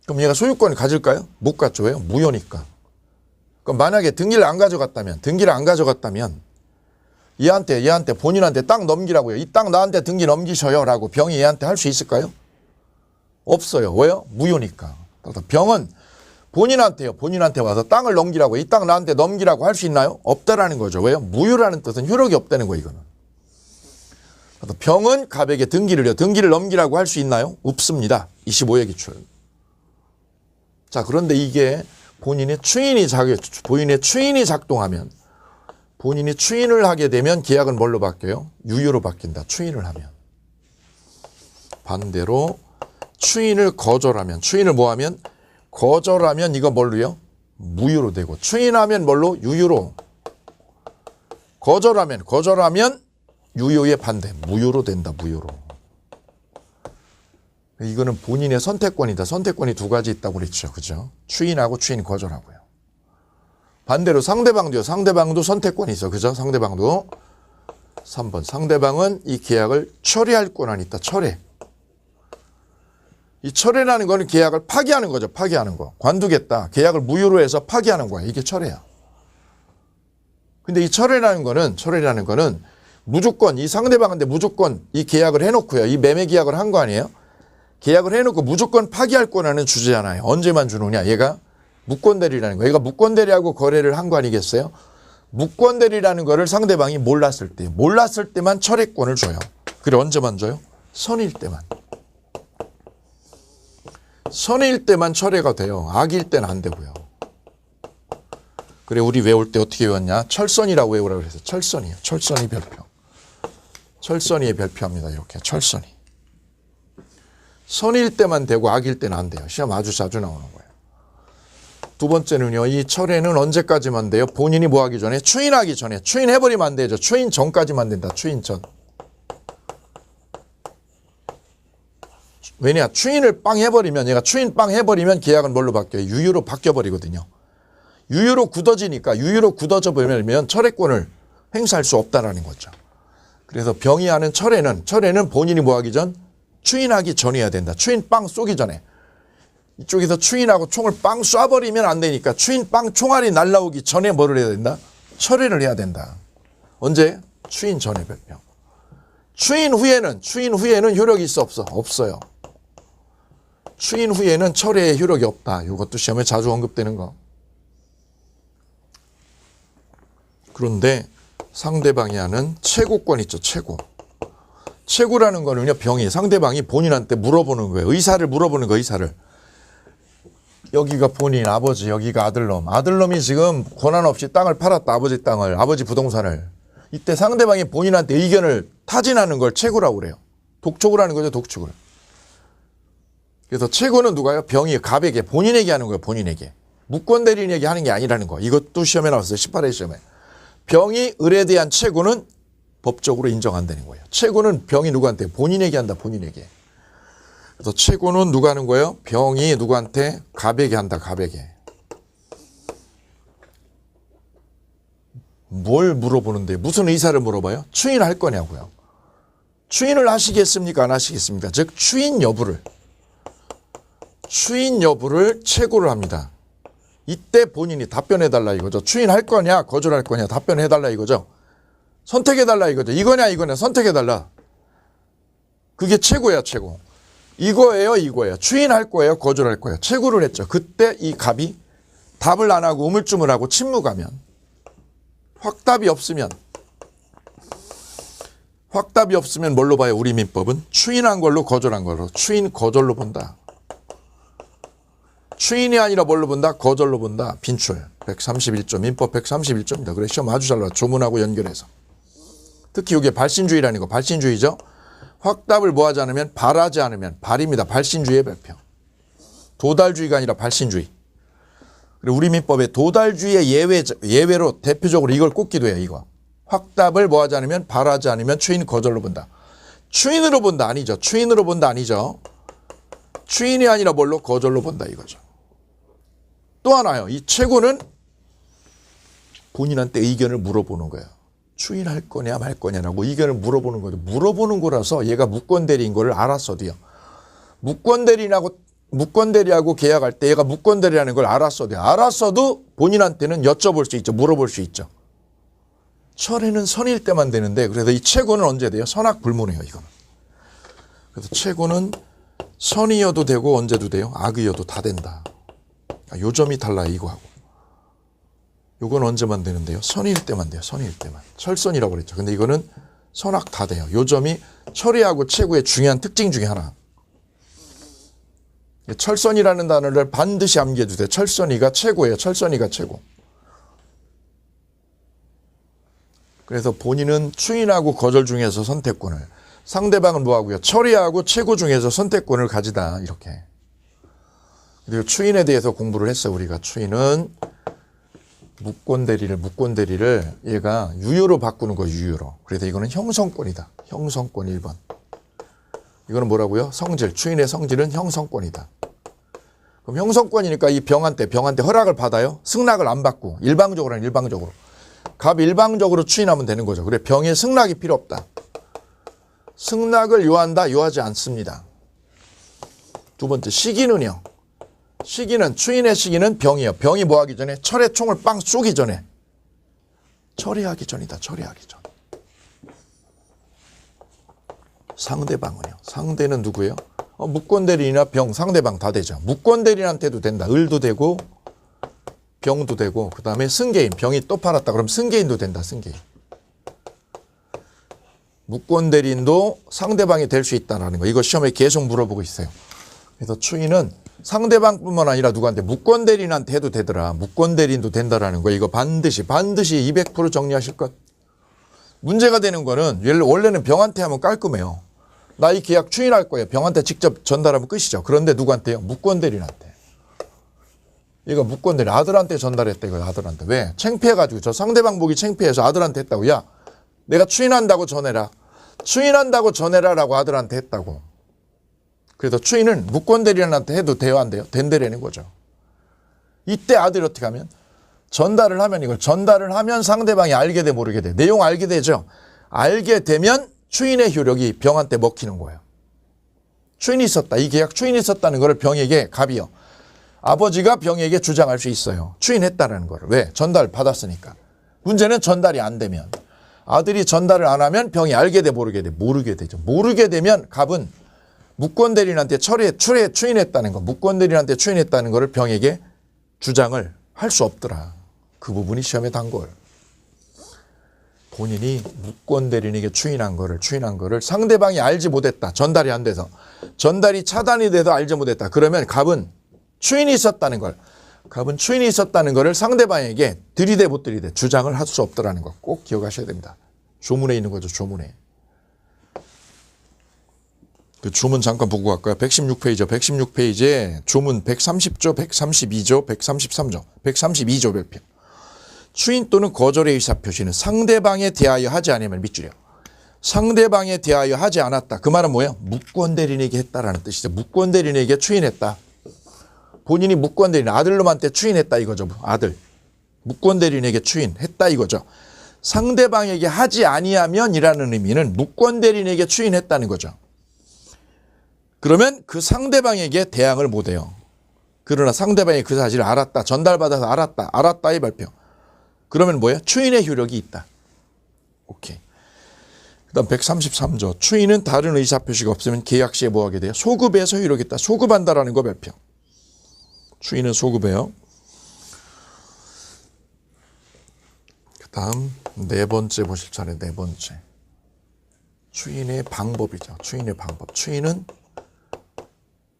그럼 얘가 소유권을 가질까요? 못 갖죠. 왜요? 무효니까. 그럼 만약에 등기를 안 가져갔다면 얘한테 본인한테 땅 넘기라고요. 이 땅 나한테 등기 넘기셔요 라고 병이 얘한테 할 수 있을까요? 없어요. 왜요? 무효니까. 병은 본인한테 와서 땅을 넘기라고, 이 땅 나한테 넘기라고 할 수 있나요? 없다라는 거죠. 왜요? 무효라는 뜻은 효력이 없다는 거예요, 이거는. 병은 갑에게 등기를 넘기라고 할 수 있나요? 없습니다. 25회 기출. 자, 그런데 이게 본인의 추인이 작동하면, 본인이 추인을 하게 되면 계약은 뭘로 바뀌어요? 유효로 바뀐다. 추인을 하면. 반대로 추인을 거절하면, 거절하면 이거 뭘로요? 무효로 되고, 추인하면 뭘로? 유효로. 거절하면 유효의 반대, 무효로 된다. 무효로. 이거는 본인의 선택권이다. 선택권이 두 가지 있다고 그랬죠. 그죠? 추인하고 추인 거절하고요. 반대로 상대방도요. 상대방도 선택권이 있어. 그죠? 상대방도. 3번. 상대방은 이 계약을 철회할 권한이 있다. 철회. 이 철회라는 거는 계약을 파기하는 거죠. 파기하는 거. 관두겠다. 계약을 무효로 해서 파기하는 거야. 이게 철회야. 근데 이 철회라는 거는 무조건 이 상대방한테 무조건 이 계약을 해놓고요. 이 매매 계약을 한 거 아니에요? 계약을 해놓고 무조건 파기할 권한은 주잖아요. 언제만 주느냐? 얘가 무권대리라는 거. 얘가 무권대리하고 거래를 한 거 아니겠어요? 무권대리라는 거를 상대방이 몰랐을 때만 철회권을 줘요. 그래 언제만 줘요? 선일 때만. 선일 때만 철회가 돼요. 악일 때는 안 되고요. 그래 우리 외울 때 어떻게 외웠냐? 철선이라고 외우라고 그래서 철선이에요. 철선이 별표. 철선이의 별표합니다. 이렇게 철선이. 선일 때만 되고 악일 때는 안 돼요. 시험 아주 자주 나오는 거예요. 두 번째는요. 이 철회는 언제까지만 돼요? 본인이 뭐 하기 전에? 추인하기 전에. 추인해버리면 안 되죠. 추인 전까지만 된다. 추인 전. 왜냐? 추인을 빵 해버리면 얘가 추인 빵 해버리면 계약은 뭘로 바뀌어요? 유유로 바뀌어버리거든요. 유유로 굳어지니까 유유로 굳어져 버리면 철회권을 행사할 수 없다라는 거죠. 그래서 병이하는 철회는 본인이 뭐 하기 전? 추인하기 전이어야 된다. 추인 빵 쏘기 전에. 이쪽에서 추인하고 총을 빵 쏴버리면 안 되니까 추인 빵 총알이 날라오기 전에 뭐를 해야 된다? 철회를 해야 된다. 언제? 추인 전에 별표. 추인 후에는 효력이 있어 없어? 없어요. 추인 후에는 철회의 효력이 없다. 이것도 시험에 자주 언급되는 거. 그런데 상대방이 하는 최고권 있죠. 최고. 최고라는 거는요. 병이 상대방이 본인한테 물어보는 거예요. 의사를 물어보는 거. 의사를. 여기가 본인 아버지, 여기가 아들놈. 아들놈이 지금 권한 없이 땅을 팔았다. 아버지 땅을, 아버지 부동산을. 이때 상대방이 본인한테 의견을 타진하는 걸 최고라고 그래요. 독촉을 하는 거죠. 독촉을. 그래서 최고는 누가요? 병이 갑에게, 본인에게 하는 거예요. 본인에게. 무권 대리인에게 하는 게 아니라는 거. 이것도 시험에 나왔어요. 18회 시험에. 병이 을에 대한 최고는 법적으로 인정 안 되는 거예요. 최고는 병이 누구한테? 본인에게 한다. 본인에게. 그래서 최고는 누가 하는 거예요? 병이 누구한테? 갑에게 한다. 갑에게. 뭘 물어보는데 무슨 의사를 물어봐요? 추인할 거냐고요. 추인을 하시겠습니까? 안 하시겠습니까? 즉 추인 여부를 최고를 합니다. 이때 본인이 답변해달라 이거죠. 추인할 거냐 거절할 거냐 답변해달라 이거죠. 선택해달라 이거죠. 이거냐 이거냐 선택해달라. 그게 최고야 최고. 이거예요 이거예요. 추인할 거예요 거절할 거예요. 최고를 했죠. 그때 이 갑이 답을 안 하고 우물쭈물하고 침묵하면 확답이 없으면 뭘로 봐요? 우리 민법은 추인한 걸로 거절한 걸로. 추인 거절로 본다. 추인이 아니라 뭘로 본다? 거절로 본다. 빈출 131점 민법 131점입니다. 그래 시험 아주 잘 나와. 조문하고 연결해서. 특히 이게 발신주의라는 거. 발신주의죠. 확답을 뭐 하지 않으면 발하지 않으면 발입니다. 발신주의의 별표. 도달주의가 아니라 발신주의. 그리고 우리 민법에 도달주의의 예외로 대표적으로 이걸 꼽기도 해요. 이거. 확답을 뭐 하지 않으면 발하지 않으면 추인 거절로 본다. 추인으로 본다 아니죠. 추인으로 본다 아니죠. 추인이 아니라 뭘로? 거절로 본다 이거죠. 또 하나요. 이 최고는 본인한테 의견을 물어보는 거예요. 추인할 거냐 말 거냐라고 의견을 물어보는 거죠. 물어보는 거라서 얘가 무권대리인 거를 알았어도요. 무권대리하고 계약할 때 얘가 무권대리라는 걸 알았어도요. 알았어도 본인한테는 여쭤볼 수 있죠. 물어볼 수 있죠. 철회는 선일 때만 되는데 그래서 이 최고는 언제 돼요? 선악불문이에요. 이거는. 그래서 최고는 선이어도 되고 언제도 돼요? 악이어도 다 된다. 요 점이 달라요. 이거하고. 요건 언제만 되는데요? 선일 때만 돼요. 선일 때만. 철선이라고 그랬죠. 근데 이거는 선악 다 돼요. 요 점이 철회하고 최고의 중요한 특징 중에 하나. 철선이라는 단어를 반드시 암기해 주세요. 철선이가 최고예요. 철선이가 최고. 그래서 본인은 추인하고 거절 중에서 선택권을, 상대방은 뭐하고요? 철회하고 최고 중에서 선택권을 가지다. 이렇게. 그리고 추인에 대해서 공부를 했어요. 우리가 추인은 무권대리를 얘가 유효로 바꾸는 거예요. 유효로. 그래서 이거는 형성권이다. 형성권 1번. 이거는 뭐라고요? 성질. 추인의 성질은 형성권이다. 그럼 형성권이니까 이 병한테 허락을 받아요. 승낙을 안 받고 일방적으로는 일방적으로. 갑 일방적으로 추인하면 되는 거죠. 그래 병의 승낙이 필요 없다. 승낙을 요한다. 요하지 않습니다. 두 번째 시기는요. 시기는 추인의 시기는 병이에요. 병이 뭐 하기 전에 철에 총을 빵 쏘기 전에. 철회하기 전이다. 철회하기 전. 상대방은요. 상대는 누구예요? 무권대리인이나 병 상대방 다 되죠. 무권대리인한테도 된다. 을도 되고 병도 되고 그 다음에 승계인. 병이 또 팔았다. 그럼 승계인도 된다. 승계인. 무권대리인도 상대방이 될 수 있다는 거. 이거 시험에 계속 물어보고 있어요. 그래서 추인은 상대방뿐만 아니라 누구한테 무권대리인한테 해도 되더라. 무권대리인도 된다라는 거 이거 반드시 200% 정리하실 것. 문제가 되는 거는 원래는 병한테 하면 깔끔해요. 나 이 계약 추인할 거예요. 병한테 직접 전달하면 끝이죠. 그런데 누구한테요? 무권대리인한테. 이거 무권대리인 아들한테 전달했다 이거 아들한테. 왜? 창피해가지고 저 상대방 보기 창피해서 아들한테 했다고. 야 내가 추인한다고 전해라. 추인한다고 전해라라고 아들한테 했다고. 그래서 추인은 무권대리인한테 해도 돼요 안 돼요? 된대라는 거죠. 이때 아들이 어떻게 하면? 전달을 하면 이걸 전달을 하면 상대방이 알게 돼 모르게 돼. 내용 알게 되죠. 알게 되면 추인의 효력이 병한테 먹히는 거예요. 추인이 있었다. 이 계약 추인이 있었다는 거를 병에게 갑이요. 아버지가 병에게 주장할 수 있어요. 추인했다는 거를. 왜? 전달 받았으니까. 문제는 전달이 안 되면. 아들이 전달을 안 하면 병이 알게 돼 모르게 돼. 모르게 되죠. 모르게 되면 갑은 무권대리인한테 추인했다는 거. 무권대리인한테 추인했다는 거를 병에게 주장을 할 수 없더라. 그 부분이 시험에 단 걸. 본인이 무권대리인에게 추인한 거를 상대방이 알지 못했다. 전달이 안 돼서. 전달이 차단이 돼서 알지 못했다. 그러면 갑은 추인이 있었다는 거를 상대방에게 들이대 못 들이대 주장을 할 수 없더라는 거 꼭 기억하셔야 됩니다. 조문에 있는 거죠. 조문에. 그 조문 잠깐 보고 갈까요? 116페이지요. 116페이지에 조문 130조, 132조, 133조, 132조 별표. 추인 또는 거절의 의사표시는 상대방에 대하여 하지 않으면 밑줄이요. 상대방에 대하여 하지 않았다. 그 말은 뭐예요? 무권대리인에게 했다라는 뜻이죠. 무권대리인에게 추인했다. 본인이 무권대리인 아들놈한테 추인했다 이거죠. 아들. 무권대리인에게 추인했다 이거죠. 상대방에게 하지 아니하면이라는 의미는 무권대리인에게 추인했다는 거죠. 그러면 그 상대방에게 대항을 못해요. 그러나 상대방이 그 사실을 알았다. 전달받아서 알았다의 발표. 그러면 뭐예요? 추인의 효력이 있다. 오케이. 그 다음 133조. 추인은 다른 의사표시가 없으면 계약 시에 뭐 하게 돼요? 소급해서 효력이 있다. 소급한다라는 거 발표. 추인은 소급해요. 그 다음 네 번째 보실 차례 네 번째. 추인의 방법이죠. 추인의 방법. 추인은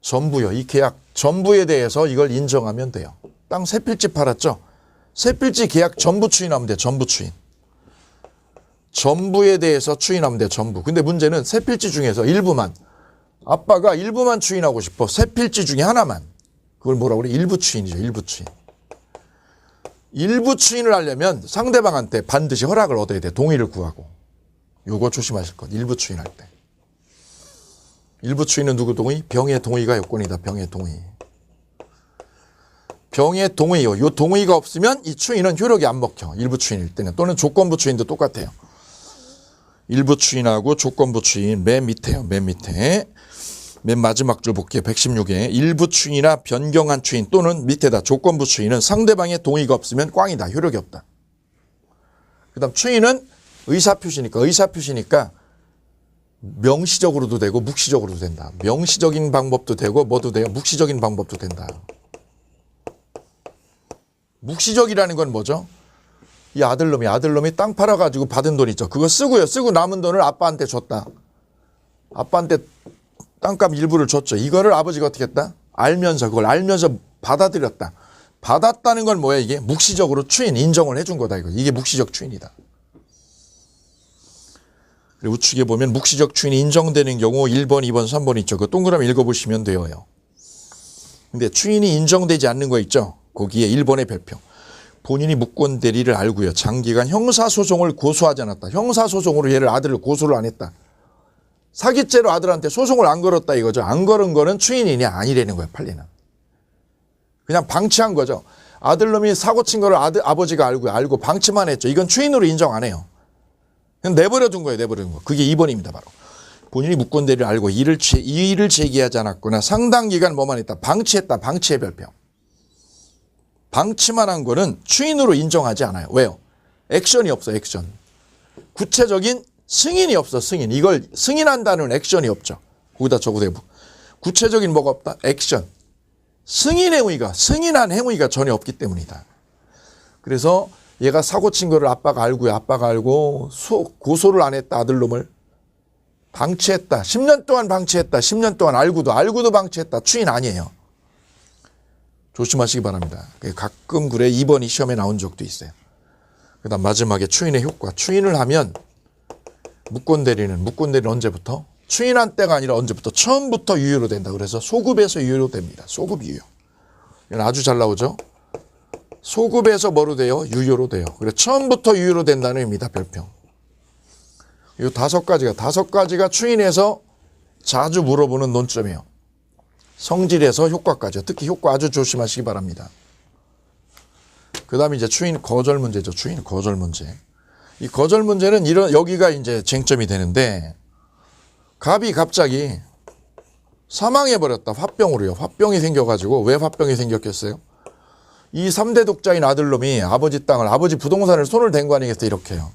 전부요. 이 계약 전부에 대해서 이걸 인정하면 돼요. 땅 세 필지 팔았죠. 세 필지 계약 전부 추인하면 돼. 전부 추인. 전부에 대해서 추인하면 돼. 전부. 근데 문제는 세 필지 중에서 일부만. 아빠가 일부만 추인하고 싶어. 세 필지 중에 하나만. 그걸 뭐라고 그래? 일부 추인이죠. 일부 추인. 일부 추인을 하려면 상대방한테 반드시 허락을 얻어야 돼. 동의를 구하고. 요거 조심하실 것. 일부 추인할 때. 일부 추인은 누구 동의? 병의 동의가 요건이다. 병의 동의. 병의 동의요. 요 동의가 없으면 이 추인은 효력이 안 먹혀. 일부 추인일 때는. 또는 조건부 추인도 똑같아요. 일부 추인하고 조건부 추인 맨 밑에요. 맨 밑에. 맨 마지막 줄 볼게요. 116에 일부 추인이나 변경한 추인 또는 밑에다 조건부 추인은 상대방의 동의가 없으면 꽝이다. 효력이 없다. 그 다음 추인은 의사표시니까 명시적으로도 되고 묵시적으로도 된다. 명시적인 방법도 되고 뭐도 돼요? 묵시적인 방법도 된다. 묵시적이라는 건 뭐죠? 이 아들놈이 땅 팔아가지고 받은 돈 있죠. 그거 쓰고요. 쓰고 남은 돈을 아빠한테 줬다. 아빠한테 땅값 일부를 줬죠. 이거를 아버지가 어떻게 했다? 그걸 알면서 받아들였다. 받았다는 건 뭐야 이게? 묵시적으로 추인, 인정을 해준 거다. 이게 묵시적 추인이다. 그리고 우측에 보면 묵시적 추인이 인정되는 경우 1번, 2번, 3번 있죠. 그 동그라미 읽어보시면 돼요. 근데 추인이 인정되지 않는 거 있죠. 거기에 1번의 별표. 본인이 무권 대리를 알고요. 장기간 형사소송을 고소하지 않았다. 형사소송으로 아들을 고소를 안 했다. 사기죄로 아들한테 소송을 안 걸었다 이거죠. 안 걸은 거는 추인이냐 아니라는 거예요. 판례는. 그냥 방치한 거죠. 아들놈이 사고 친 거를 아버지가 알고 방치만 했죠. 이건 추인으로 인정 안 해요. 그냥 내버려 둔 거예요. 그게 2번입니다. 바로. 본인이 무권 대리를 알고 이의를 제기하지 않았거나 상당 기간 뭐만 했다. 방치했다. 방치의 별표. 방치만 한 거는 추인으로 인정하지 않아요. 왜요? 액션이 없어. 액션. 구체적인 승인이 없어. 승인. 이걸 승인한다는 액션이 없죠. 거기다 적어도 구체적인 뭐가 없다? 액션. 승인한 행위가 전혀 없기 때문이다. 그래서 얘가 사고 친 거를 아빠가 알고 고소를 안 했다. 아들놈을. 방치했다. 10년 동안 방치했다. 10년 동안 알고도 방치했다. 추인 아니에요. 조심하시기 바랍니다. 가끔 그래 2번이 시험에 나온 적도 있어요. 그 다음 마지막에 추인의 효과. 추인을 하면 무권대리는 언제부터? 추인한 때가 아니라 언제부터? 처음부터 유효로 된다. 그래서 소급에서 유효로 됩니다. 소급 유효. 이건 아주 잘 나오죠. 소급에서 뭐로 돼요? 유효로 돼요. 그래서 처음부터 유효로 된다는 의미다. 별평. 이 다섯 가지가 추인에서 자주 물어보는 논점이에요. 성질에서 효과까지. 특히 효과 아주 조심하시기 바랍니다. 그 다음에 이제 추인 거절 문제죠. 추인 거절 문제. 이 거절 문제는 여기가 이제 쟁점이 되는데, 갑이 갑자기 사망해버렸다. 화병으로요. 화병이 생겨가지고, 왜 화병이 생겼겠어요? 이 3대 독자인 아들놈이 아버지 땅을, 아버지 부동산을 손을 댄 거 아니겠어요? 이렇게요.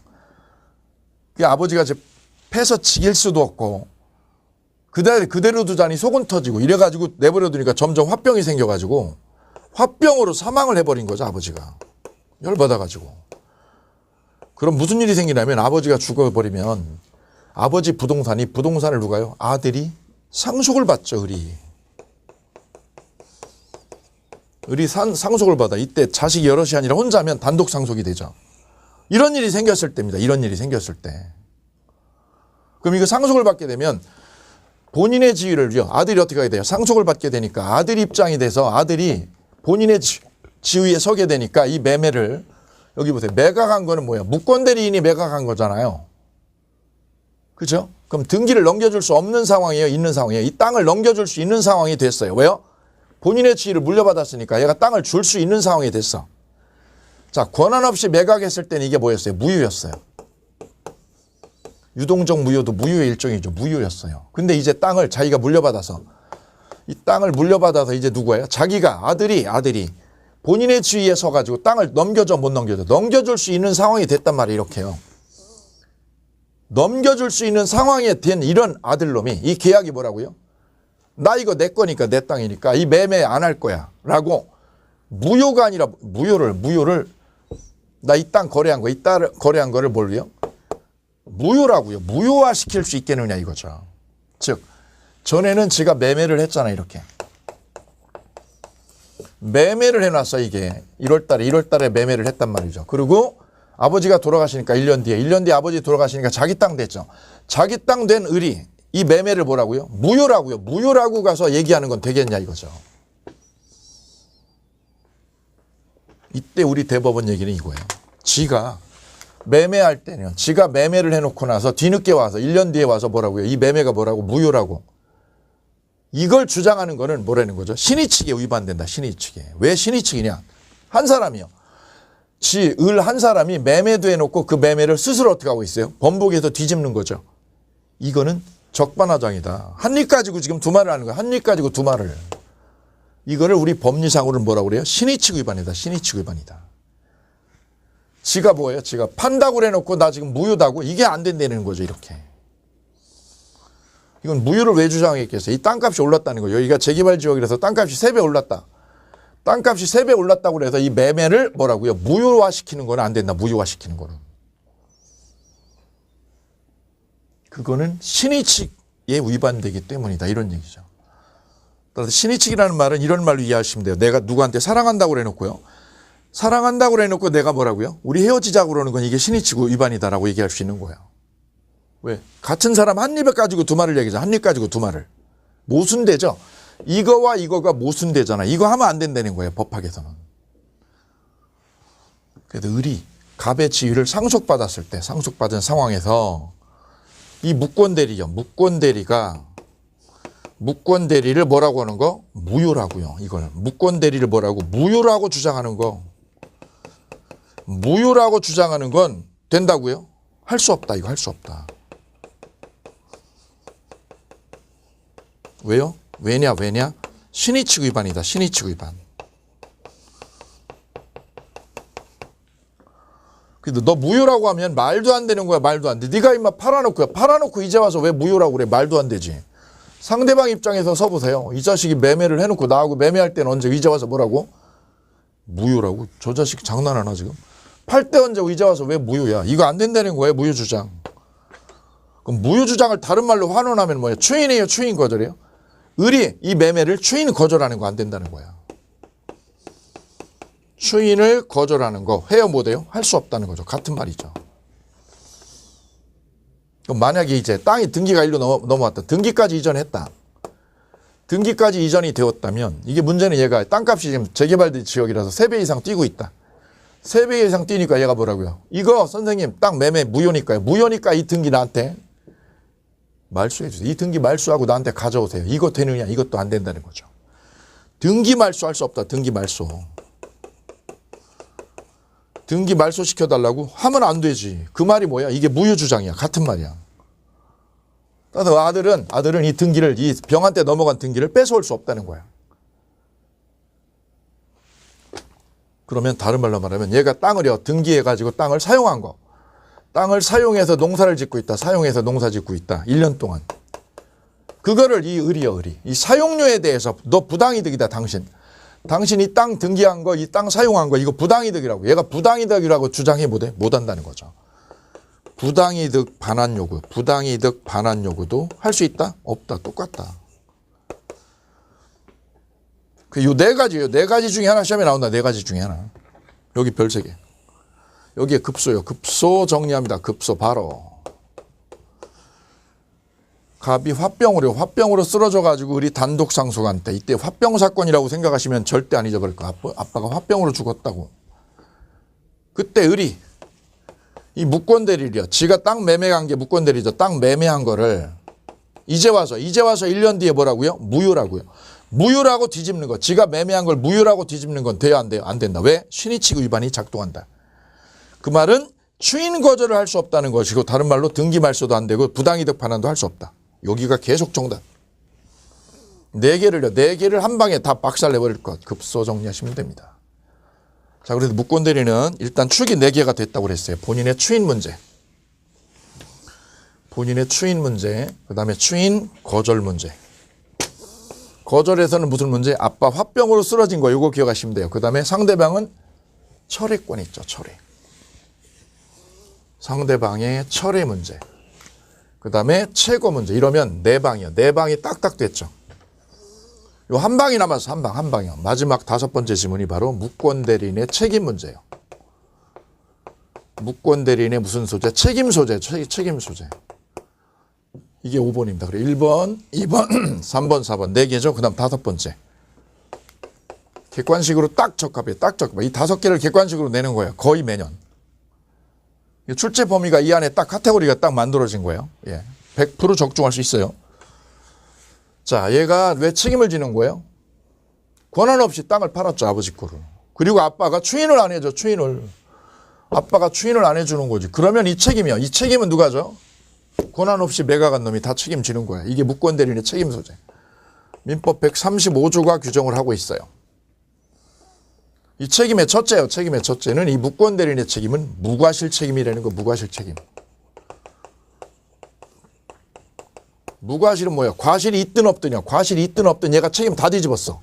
그 아버지가 이제 패서 지길 수도 없고, 그대로 두자니 속은 터지고, 이래가지고 내버려두니까 점점 화병이 생겨가지고, 화병으로 사망을 해버린 거죠, 아버지가. 열받아가지고. 그럼 무슨 일이 생기냐면, 아버지가 죽어버리면 아버지 부동산을 누가요? 아들이 상속을 받죠, 을이 상속을 받아. 이때 자식이 여럿이 아니라 혼자면 단독 상속이 되죠. 이런 일이 생겼을 때입니다. 이런 일이 생겼을 때. 그럼 이거 상속을 받게 되면 본인의 지위를요, 아들이 어떻게 하게 돼요? 상속을 받게 되니까 아들 입장이 돼서 아들이 본인의 지위에 서게 되니까 이 매매를, 여기 보세요. 매각한 거는 뭐예요? 무권대리인이 매각한 거잖아요. 그죠? 그럼 등기를 넘겨줄 수 없는 상황이에요? 있는 상황이에요? 이 땅을 넘겨줄 수 있는 상황이 됐어요. 왜요? 본인의 지위를 물려받았으니까 얘가 땅을 줄 수 있는 상황이 됐어. 자, 권한 없이 매각했을 때는 이게 뭐였어요? 무효였어요. 유동적 무효도 무효의 일종이죠. 무효였어요. 근데 이제 땅을 자기가 물려받아서, 이 땅을 물려받아서 이제 누구예요? 자기가, 아들이 본인의 지위에 서가지고 땅을 넘겨줘, 못 넘겨줘? 넘겨줄 수 있는 상황이 됐단 말이에요. 이렇게요. 넘겨줄 수 있는 상황에 된 이런 아들놈이, 이 계약이 뭐라고요? 나 이거 내 거니까, 내 땅이니까 이 매매 안 할 거야 라고, 무효가 아니라 무효를 나 이 땅 거래한 거, 이 땅 거래한 거를 뭘요? 무효라고요. 무효화시킬 수 있겠느냐 이거죠. 즉 전에는 지가 매매를 했잖아. 이렇게 매매를 해놨어. 이게 1월달에 매매를 했단 말이죠. 그리고 아버지가 돌아가시니까 1년 뒤에 아버지 돌아가시니까 자기 땅 됐죠. 자기 땅 된 을이 이 매매를 뭐라고요? 무효라고요. 무효라고 가서 얘기하는 건 되겠냐 이거죠. 이때 우리 대법원 얘기는 이거예요. 지가 매매할 때는, 지가 매매를 해놓고 나서 뒤늦게 와서 1년 뒤에 와서 뭐라고요? 이 매매가 뭐라고? 무효라고. 이걸 주장하는 거는 뭐라는 거죠? 신의칙에 위반된다. 신의칙에. 왜 신의칙이냐? 한 사람이요. 을 한 사람이 매매도 해놓고 그 매매를 스스로 어떻게 하고 있어요? 번복해서 뒤집는 거죠. 이거는 적반하장이다. 한 일 가지고 지금 두 말을 하는 거야. 한 일 가지고 두 말을. 이거를 우리 법리상으로는 뭐라고 그래요? 신의칙 위반이다. 신의칙 위반이다. 지가 뭐예요? 지가 판다고 해놓고 나 지금 무효다고? 이게 안 된다는 거죠. 이렇게. 이건 무효를 왜 주장했겠어요? 이 땅값이 올랐다는 거예요. 여기가 재개발 지역이라서 땅값이 3배 올랐다. 땅값이 3배 올랐다고 해서 이 매매를 뭐라고요? 무효화시키는 거는 안 된다. 무효화시키는 거는. 그거는 신의칙에 위반되기 때문이다. 이런 얘기죠. 따라서 신의칙이라는 말은 이런 말로 이해하시면 돼요. 내가 누구한테 사랑한다고 해놓고요. 사랑한다고 해놓고 내가 뭐라고요? 우리 헤어지자고 그러는 건 이게 신의칙 위반이다라고 얘기할 수 있는 거예요. 왜? 같은 사람 한 입에 가지고 두 말을 얘기하죠. 한 입 가지고 두 말을. 모순되죠. 이거와 이거가 모순되잖아. 이거 하면 안 된다는 거예요. 법학에서는. 그래도 을이 갑의 지위를 상속받았을 때, 상속받은 상황에서 이 무권대리죠. 무권대리를 뭐라고 하는 거? 무효라고요. 이걸 무권대리를 뭐라고? 무효라고 주장하는 거. 무효라고 주장하는 건 된다고요? 할 수 없다. 이거 할 수 없다. 왜요? 왜냐? 신의칙 위반이다. 신의칙 위반. 근데 너 무효라고 하면 말도 안 되는 거야. 말도 안 돼. 네가 임마 팔아놓고 이제 와서 왜 무효라고 그래? 말도 안 되지. 상대방 입장에서 서보세요. 이 자식이 매매를 해놓고 나하고 매매할 때는 언제 이제 와서 뭐라고? 무효라고? 저 자식 장난하나 지금? 팔 때 언제 이제 와서 왜 무효야? 이거 안 된다는 거예요. 무효주장. 그럼 무효주장을 다른 말로 환원하면 뭐예요? 추인이에요? 추인 거절이에요? 을이 이 매매를 추인 거절하는 거 안 된다는 거야. 추인을 거절하는 거 해요 못해요? 할 수 없다는 거죠. 같은 말이죠. 그럼 만약에 이제 땅이 등기가 1로 넘어왔다. 등기까지 이전했다. 등기까지 이전이 되었다면 이게 문제는 얘가 땅값이 지금 재개발된 지역이라서 3배 이상 뛰고 있다. 3배 이상 뛰니까 얘가 뭐라고요? 이거 선생님 땅 매매 무효니까요. 무효니까 이 등기 나한테 말소해 주세요. 이 등기 말소하고 나한테 가져오세요. 이거 되느냐? 이것도 안 된다는 거죠. 등기 말소할 수 없다. 등기 말소. 등기 말소 시켜달라고 하면 안 되지. 그 말이 뭐야? 이게 무효주장이야. 같은 말이야. 그래서 아들은 이 등기를, 이 병한테 넘어간 등기를 뺏어올 수 없다는 거야. 그러면 다른 말로 말하면 얘가 땅을요, 등기해가지고 땅을 사용한 거. 땅을 사용해서 농사를 짓고 있다. 사용해서 농사 짓고 있다. 1년 동안. 그거를 이 을이요, 을이. 이 사용료에 대해서 너 부당이득이다, 당신. 당신이 땅 등기한 거, 이 땅 사용한 거, 이거 부당이득이라고. 얘가 부당이득이라고 주장해 못해? 못한다는 거죠. 부당이득 반환 요구, 부당이득 반환 요구도 할 수 있다? 없다. 똑같다. 요 네 가지요. 네 가지 중에 하나 시험에 나온다. 네 가지 중에 하나. 여기 별 3개. 여기에 급소요. 급소 정리합니다. 급소 바로. 갑이 화병으로 쓰러져가지고 우리 단독 상속한 때 이때 화병 사건이라고 생각하시면 절대 안 잊어버릴 거야. 아빠가 화병으로 죽었다고. 그때 을이 이 무권대리려. 지가 땅 매매한 게 무권대리죠. 땅 매매한 거를 이제 와서 1년 뒤에 뭐라고요? 무효라고요. 무효라고 뒤집는 거. 지가 매매한 걸 무효라고 뒤집는 건 돼요? 안 돼요? 안 된다. 왜? 신의치구 위반이 작동한다. 그 말은 추인 거절을 할 수 없다는 것이고 다른 말로 등기 말소도 안 되고 부당이득 반환도 할 수 없다. 여기가 계속 정답. 4개를요. 4개를 한 방에 다 박살내버릴 것. 급소 정리하시면 됩니다. 자, 그래서 무권대리는 일단 축이 4개가 됐다고 그랬어요. 본인의 추인 문제. 본인의 추인 문제. 그 다음에 추인 거절 문제. 거절에서는 무슨 문제? 아빠 화병으로 쓰러진 거. 이거 기억하시면 돼요. 그 다음에 상대방은 철회권 있죠. 철회. 상대방의 철회 문제. 그 다음에 최고 문제. 이러면 4방이요. 4방이 딱딱 됐죠. 요 한 방이 남았어. 한 방이요. 마지막 5번째 지문이 바로 무권대리인의 책임 문제예요. 무권대리인의 무슨 소재? 책임 소재. 책임 소재. 이게 5번입니다. 그래 1번, 2번, 3번, 4번. 4개죠. 그 다음 5번째. 객관식으로 딱 적합해. 딱 적합해. 이 5개를 객관식으로 내는 거예요. 거의 매년. 출제 범위가 이 안에 딱 카테고리가 딱 만들어진 거예요. 예. 100% 적중할 수 있어요. 자, 얘가 왜 책임을 지는 거예요? 권한 없이 땅을 팔았죠. 아버지 거를. 그리고 아빠가 추인을 안 해줘. 추인을. 아빠가 추인을 안 해주는 거지. 그러면 이 책임이요. 이 책임은 누가 져? 권한 없이 매각한 놈이 다 책임지는 거야. 이게 무권대리인의 책임 소재. 민법 135조가 규정을 하고 있어요. 이 책임의 첫째요. 책임의 첫째는 이 무권대리인의 책임은 무과실 책임이라는 거. 무과실 책임. 무과실은 뭐야? 과실이 있든 없든요. 과실이 있든 없든 얘가 책임 다 뒤집었어.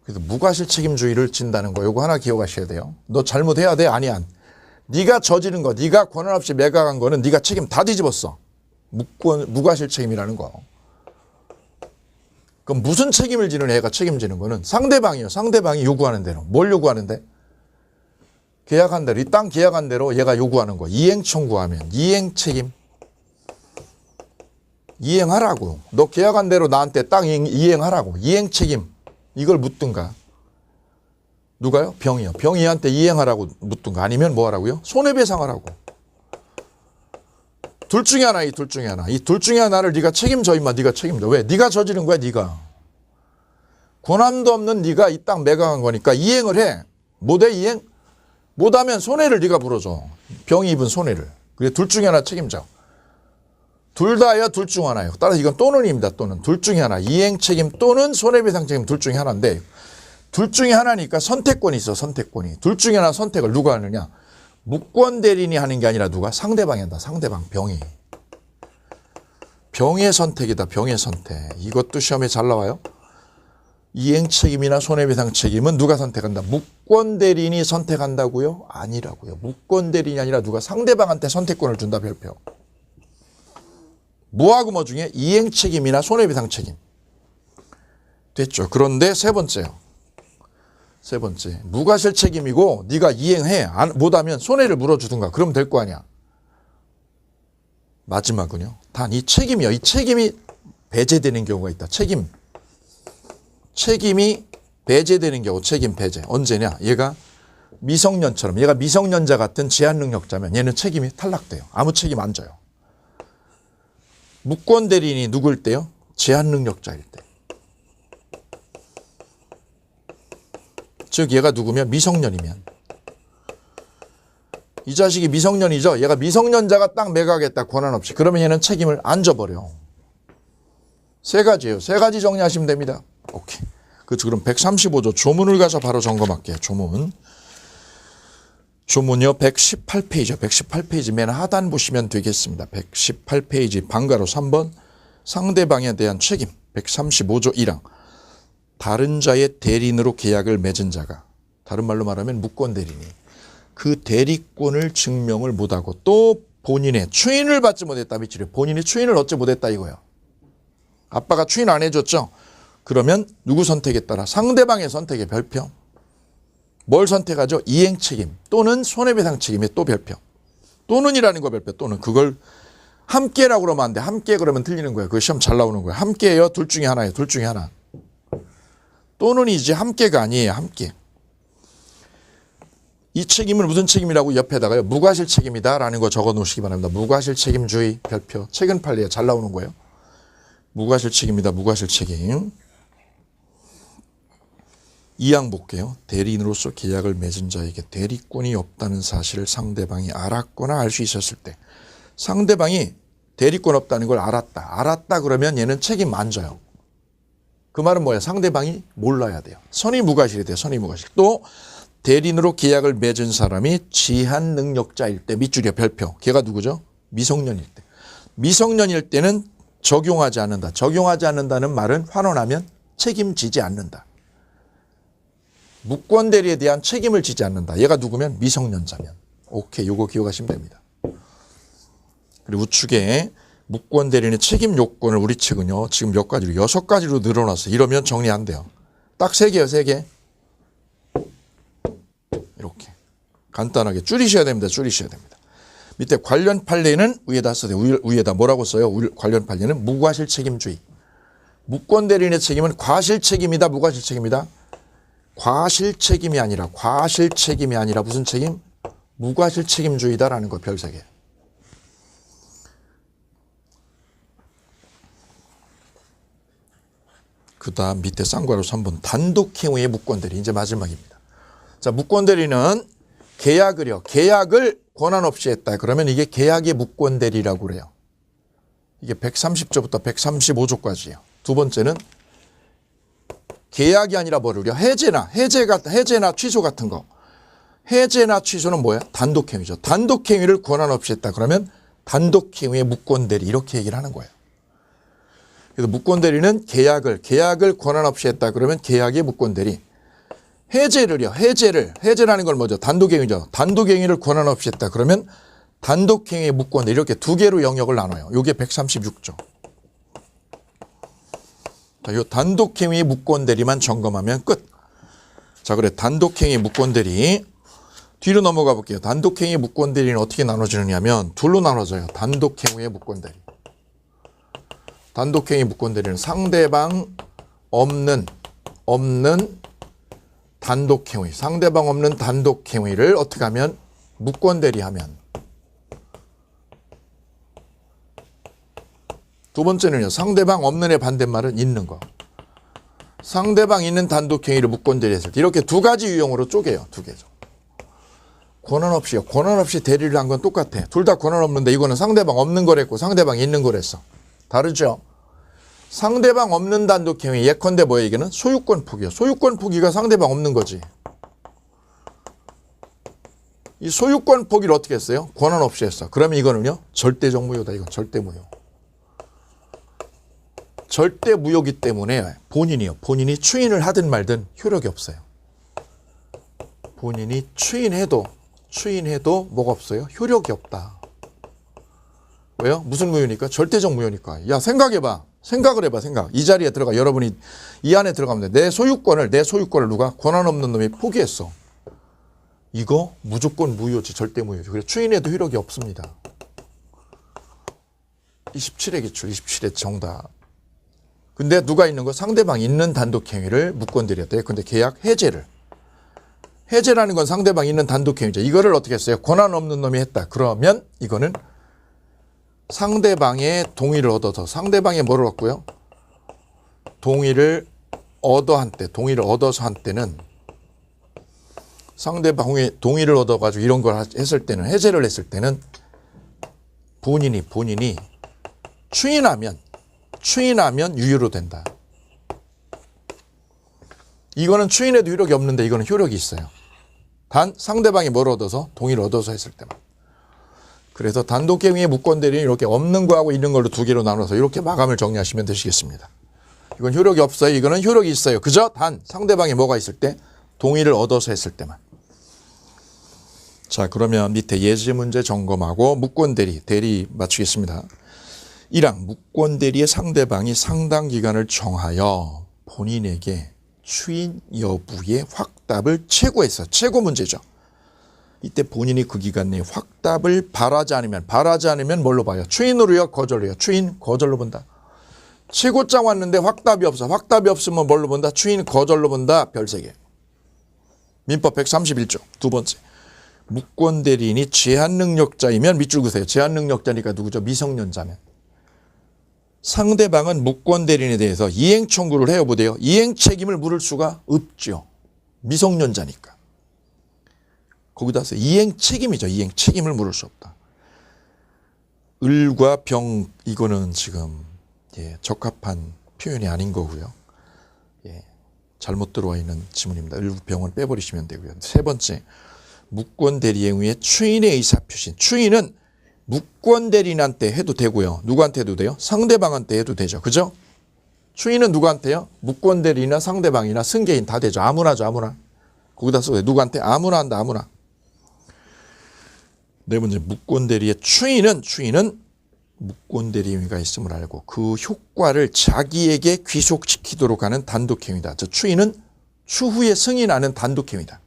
그래서 무과실 책임주의를 진다는 거. 요거 하나 기억하셔야 돼요. 너 잘못해야 돼? 아니야. 네가 저지른 거, 네가 권한 없이 매각한 거는 네가 책임 다 뒤집었어. 무과실 책임이라는 거. 그럼 무슨 책임을 지는 애가 책임지는 거는 상대방이요. 상대방이 요구하는 대로. 뭘 요구하는데? 계약한 대로. 이 땅 계약한 대로 얘가 요구하는 거. 이행 청구하면 이행 책임. 이행하라고. 너 계약한 대로 나한테 땅 이행하라고. 이행 책임. 이걸 묻든가. 누가요? 병이요. 병이한테 이행하라고 묻든가. 아니면 뭐 하라고요? 손해배상하라고. 둘 중에 하나, 이 둘 중에 하나. 이 둘 중에 하나를 네가 책임져 임마. 네가 책임져. 왜? 네가 저지른 거야, 네가. 권한도 없는 네가 이 땅 매각한 거니까 이행을 해. 못해 이행? 못하면 손해를 네가 물어줘. 병이 입은 손해를. 그래 둘 중에 하나 책임져. 둘 다야 둘 중 하나예요. 따라서 이건 또는입니다. 또는. 둘 중에 하나. 이행 책임 또는 손해배상 책임 둘 중에 하나인데 둘 중에 하나니까 선택권이 있어. 선택권이. 둘 중에 하나 선택을 누가 하느냐. 무권대리인이 하는 게 아니라 누가? 상대방이 한다. 상대방. 병이. 병의 선택이다. 병의 선택. 이것도 시험에 잘 나와요. 이행 책임이나 손해배상 책임은 누가 선택한다? 무권대리인이 선택한다고요? 아니라고요. 무권대리인이 아니라 누가 상대방한테 선택권을 준다. 별표. 뭐하고 뭐 중에? 이행 책임이나 손해배상 책임. 됐죠. 그런데 세 번째요. 세 번째, 무과실 책임이고 네가 이행해. 못하면 손해를 물어주든가. 그러면 될 거 아니야. 마지막은요. 단 이 책임이요. 이 책임이 배제되는 경우가 있다. 책임이 배제되는 경우, 책임 배제. 언제냐? 얘가 미성년처럼, 얘가 미성년자 같은 제한 능력자면 얘는 책임이 탈락돼요. 아무 책임 안 져요. 무권 대리인이 누구일 때요? 제한 능력자일 때. 즉 얘가 누구면 미성년이면. 이 자식이 미성년이죠. 얘가 미성년자가 딱 매각했다. 권한 없이. 그러면 얘는 책임을 안 져버려. 세 가지예요. 세 가지 정리하시면 됩니다. 오케이. 그렇죠. 그럼 135조 조문을 가서 바로 점검할게요. 조문이요. 118페이지요. 118페이지 맨 하단 보시면 되겠습니다. 118페이지 방가로 3번 상대방에 대한 책임. 135조 1항 다른 자의 대리인으로 계약을 맺은 자가, 다른 말로 말하면 무권 대리인이 그 대리권을 증명을 못하고 또 본인의 추인을 받지 못했다. 미치려 본인이 추인을 얻지 못했다 이거예요. 아빠가 추인 안 해줬죠. 그러면 누구 선택에 따라 상대방의 선택에 별표. 뭘 선택하죠? 이행 책임 또는 손해배상 책임에 또 별표. 또는이라는 거 별표. 또는 그걸 함께라고 그러면 안 돼. 함께 그러면 틀리는 거예요. 그거 시험 잘 나오는 거예요. 함께예요. 둘 중에 하나예요. 둘 중에 하나. 또는이지 함께가 아니에요. 함께. 이 책임은 무슨 책임이라고 옆에다가요. 무과실 책임이다라는 거 적어 놓으시기 바랍니다. 무과실 책임주의 별표. 책은 판례에 잘 나오는 거예요. 무과실 책임이다. 무과실 책임. 2항 볼게요. 대리인으로서 계약을 맺은 자에게 대리권이 없다는 사실을 상대방이 알았거나 알 수 있었을 때, 상대방이 대리권 없다는 걸 알았다 그러면 얘는 책임 안 져요. 그 말은 뭐야? 상대방이 몰라야 돼요. 선의무과실이 돼요. 선의무과실. 또 대리인으로 계약을 맺은 사람이 지한 능력자일 때, 밑줄이야 별표. 걔가 누구죠? 미성년일 때. 미성년일 때는 적용하지 않는다. 적용하지 않는다는 말은 환원하면 책임지지 않는다. 무권 대리에 대한 책임을 지지 않는다. 얘가 누구면 미성년자면. 오케이, 요거 기억하시면 됩니다. 그리고 우측에 무권 대리인의 책임 요건을 우리 측은요. 지금 몇 가지로 6가지로 늘어났어. 이러면 정리 안 돼요. 딱 3개요. 3개. 이렇게 간단하게 줄이셔야 됩니다. 줄이셔야 됩니다. 밑에 관련 판례는 위에다 써요. 위에다 뭐라고 써요? 관련 판례는 무과실 책임주의. 무권 대리인의 책임은 과실 책임이다. 무과실 책임이다. 과실 책임이 아니라 무슨 책임? 무과실 책임주의다라는 거 별 3개. 그 다음 밑에 쌍괄호 3번 단독행위의 무권 대리. 이제 마지막입니다. 자, 무권 대리는 계약을 권한 없이 했다. 그러면 이게 계약의 무권 대리라고 그래요. 이게 130조부터 135조까지예요. 두 번째는 계약이 아니라 뭐를 해제나 취소 같은 거. 해제나 취소는 뭐야? 단독행위죠. 단독행위를 권한 없이 했다. 그러면 단독행위의 무권 대리 이렇게 얘기를 하는 거예요. 그래서 무권 대리는 계약을 권한 없이 했다. 그러면 계약의 무권 대리. 해제라는 걸 뭐죠? 단독행위죠. 단독행위를 권한 없이 했다. 그러면 단독행위의 무권 대리. 이렇게 두 개로 영역을 나눠요. 요게 136조. 자, 요 단독행위의 무권 대리만 점검하면 끝. 자, 그래. 단독행위 무권 대리. 뒤로 넘어가 볼게요. 단독행위 무권 대리는 어떻게 나눠지느냐면 둘로 나눠져요. 단독행위의 무권 대리. 단독행위 무권 대리는 상대방 없는 단독행위. 상대방 없는 단독행위를 어떻게 하면 무권 대리하면. 두 번째는요. 상대방 없는의 반대말은 있는 거. 상대방 있는 단독행위를 무권 대리했을 때 이렇게 두 가지 유형으로 쪼개요. 두 개죠. 권한 없이요. 권한 없이 대리를 한 건 똑같아. 둘 다 권한 없는데 이거는 상대방 없는 거랬고 상대방 있는 거랬어. 다르죠? 상대방 없는 단독행위. 예컨대 뭐야 이게는? 소유권 포기요. 소유권 포기가 상대방 없는 거지. 이 소유권 포기를 어떻게 했어요? 권한 없이 했어. 그러면 이거는요. 절대적 무효다. 이건 절대 무효. 절대 무효기 때문에 본인이 추인을 하든 말든 효력이 없어요. 본인이 추인해도 뭐가 없어요? 효력이 없다. 왜요? 무슨 무효니까? 절대적 무효니까. 야, 생각해봐. 생각을 해봐, 생각. 이 자리에 들어가, 여러분이 이 안에 들어가면 돼. 내 소유권을 누가 권한 없는 놈이 포기했어. 이거 무조건 무효지, 절대 무효지. 그래서 추인해도 효력이 없습니다. 27의 기출, 27의 정답. 근데 누가 있는 거? 상대방이 있는 단독행위를 무권대리가 돼. 근데 계약 해제를. 해제라는 건 상대방이 있는 단독행위죠. 이거를 어떻게 했어요? 권한 없는 놈이 했다. 그러면 이거는 상대방의 동의를 얻어서, 상대방의 뭐를 얻고요? 동의를 얻어서 한 때는, 상대방의 동의를 얻어가지고 이런 걸 했을 때는, 해제를 했을 때는 본인이 추인하면 유효로 된다. 이거는 추인해도 효력이 없는데 이거는 효력이 있어요. 단 상대방이 뭘 얻어서? 동의를 얻어서 했을 때만. 그래서 단독행위의 무권대리는 이렇게 없는 거하고 있는 걸로 두 개로 나눠서 이렇게 마감을 정리하시면 되시겠습니다. 이건 효력이 없어요. 이거는 효력이 있어요. 그저 단 상대방이 뭐가 있을 때? 동의를 얻어서 했을 때만. 자, 그러면 밑에 예제 문제 점검하고 무권대리, 대리 맞추겠습니다. 1항 무권대리의 상대방이 상당 기간을 정하여 본인에게 추인 여부의 확답을 최고했어. 최고 문제죠. 이때 본인이 그 기간 내에 확답을 바라지 않으면 뭘로 봐요? 추인으로요? 거절로요? 추인 거절로 본다. 최고장 왔는데 확답이 없어. 확답이 없으면 뭘로 본다? 추인 거절로 본다. 별 3개. 민법 131조 두 번째. 무권대리인이 제한능력자이면 밑줄 그으세요. 제한능력자니까 누구죠? 미성년자면. 상대방은 무권대리인에 대해서 이행 청구를 해요, 보대요. 이행 책임을 물을 수가 없죠. 미성년자니까. 거기다서 이행 책임이죠. 이행 책임을 물을 수 없다. 을과 병, 이거는 지금 적합한 표현이 아닌 거고요. 잘못 들어와 있는 지문입니다. 을과 병은 빼버리시면 되고요. 세 번째, 무권대리 행위의 추인의 의사표시. 추인은 무권대리인한테 해도 되고요. 누구한테 해도 돼요? 상대방한테 해도 되죠. 그죠? 추인은 누구한테요? 무권대리인이나 상대방이나 승계인 다 되죠. 아무나죠, 아무나. 거기다 써요. 누구한테? 아무나 한다, 아무나. 네 번째, 무권대리의 추인은 무권대리 행위가 있음을 알고 그 효과를 자기에게 귀속시키도록 하는 단독행위다. 저 추인은 추후에 승인하는 단독행위다.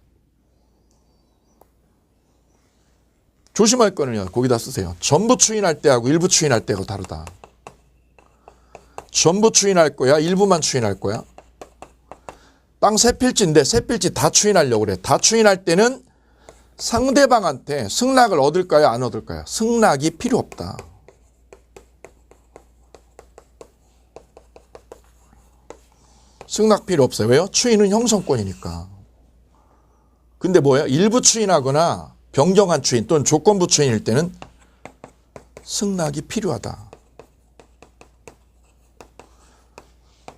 조심할 거는요. 거기다 쓰세요. 전부 추인할 때하고 일부 추인할 때하고 다르다. 전부 추인할 거야? 일부만 추인할 거야? 땅 3필지인데 3필지 다 추인하려고 그래. 다 추인할 때는 상대방한테 승낙을 얻을까요? 안 얻을까요? 승낙이 필요 없다. 승낙 필요 없어요. 왜요? 추인은 형성권이니까. 근데 뭐예요? 일부 추인하거나 변경한 추인 또는 조건부 추인일 때는 승낙이 필요하다.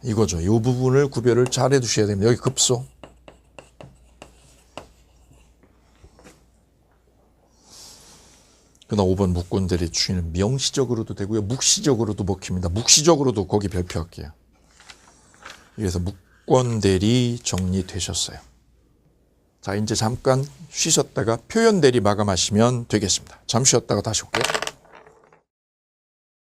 이거죠. 이 부분을 구별을 잘 해두셔야 됩니다. 여기 급소. 그러나 5번 무권대리 추인은 명시적으로도 되고요. 묵시적으로도 먹힙니다. 묵시적으로도 거기 별표할게요. 그래서 무권대리 정리되셨어요. 자, 이제 잠깐 쉬셨다가 표현대리 마감하시면 되겠습니다. 잠시 쉬었다가 다시 올게요.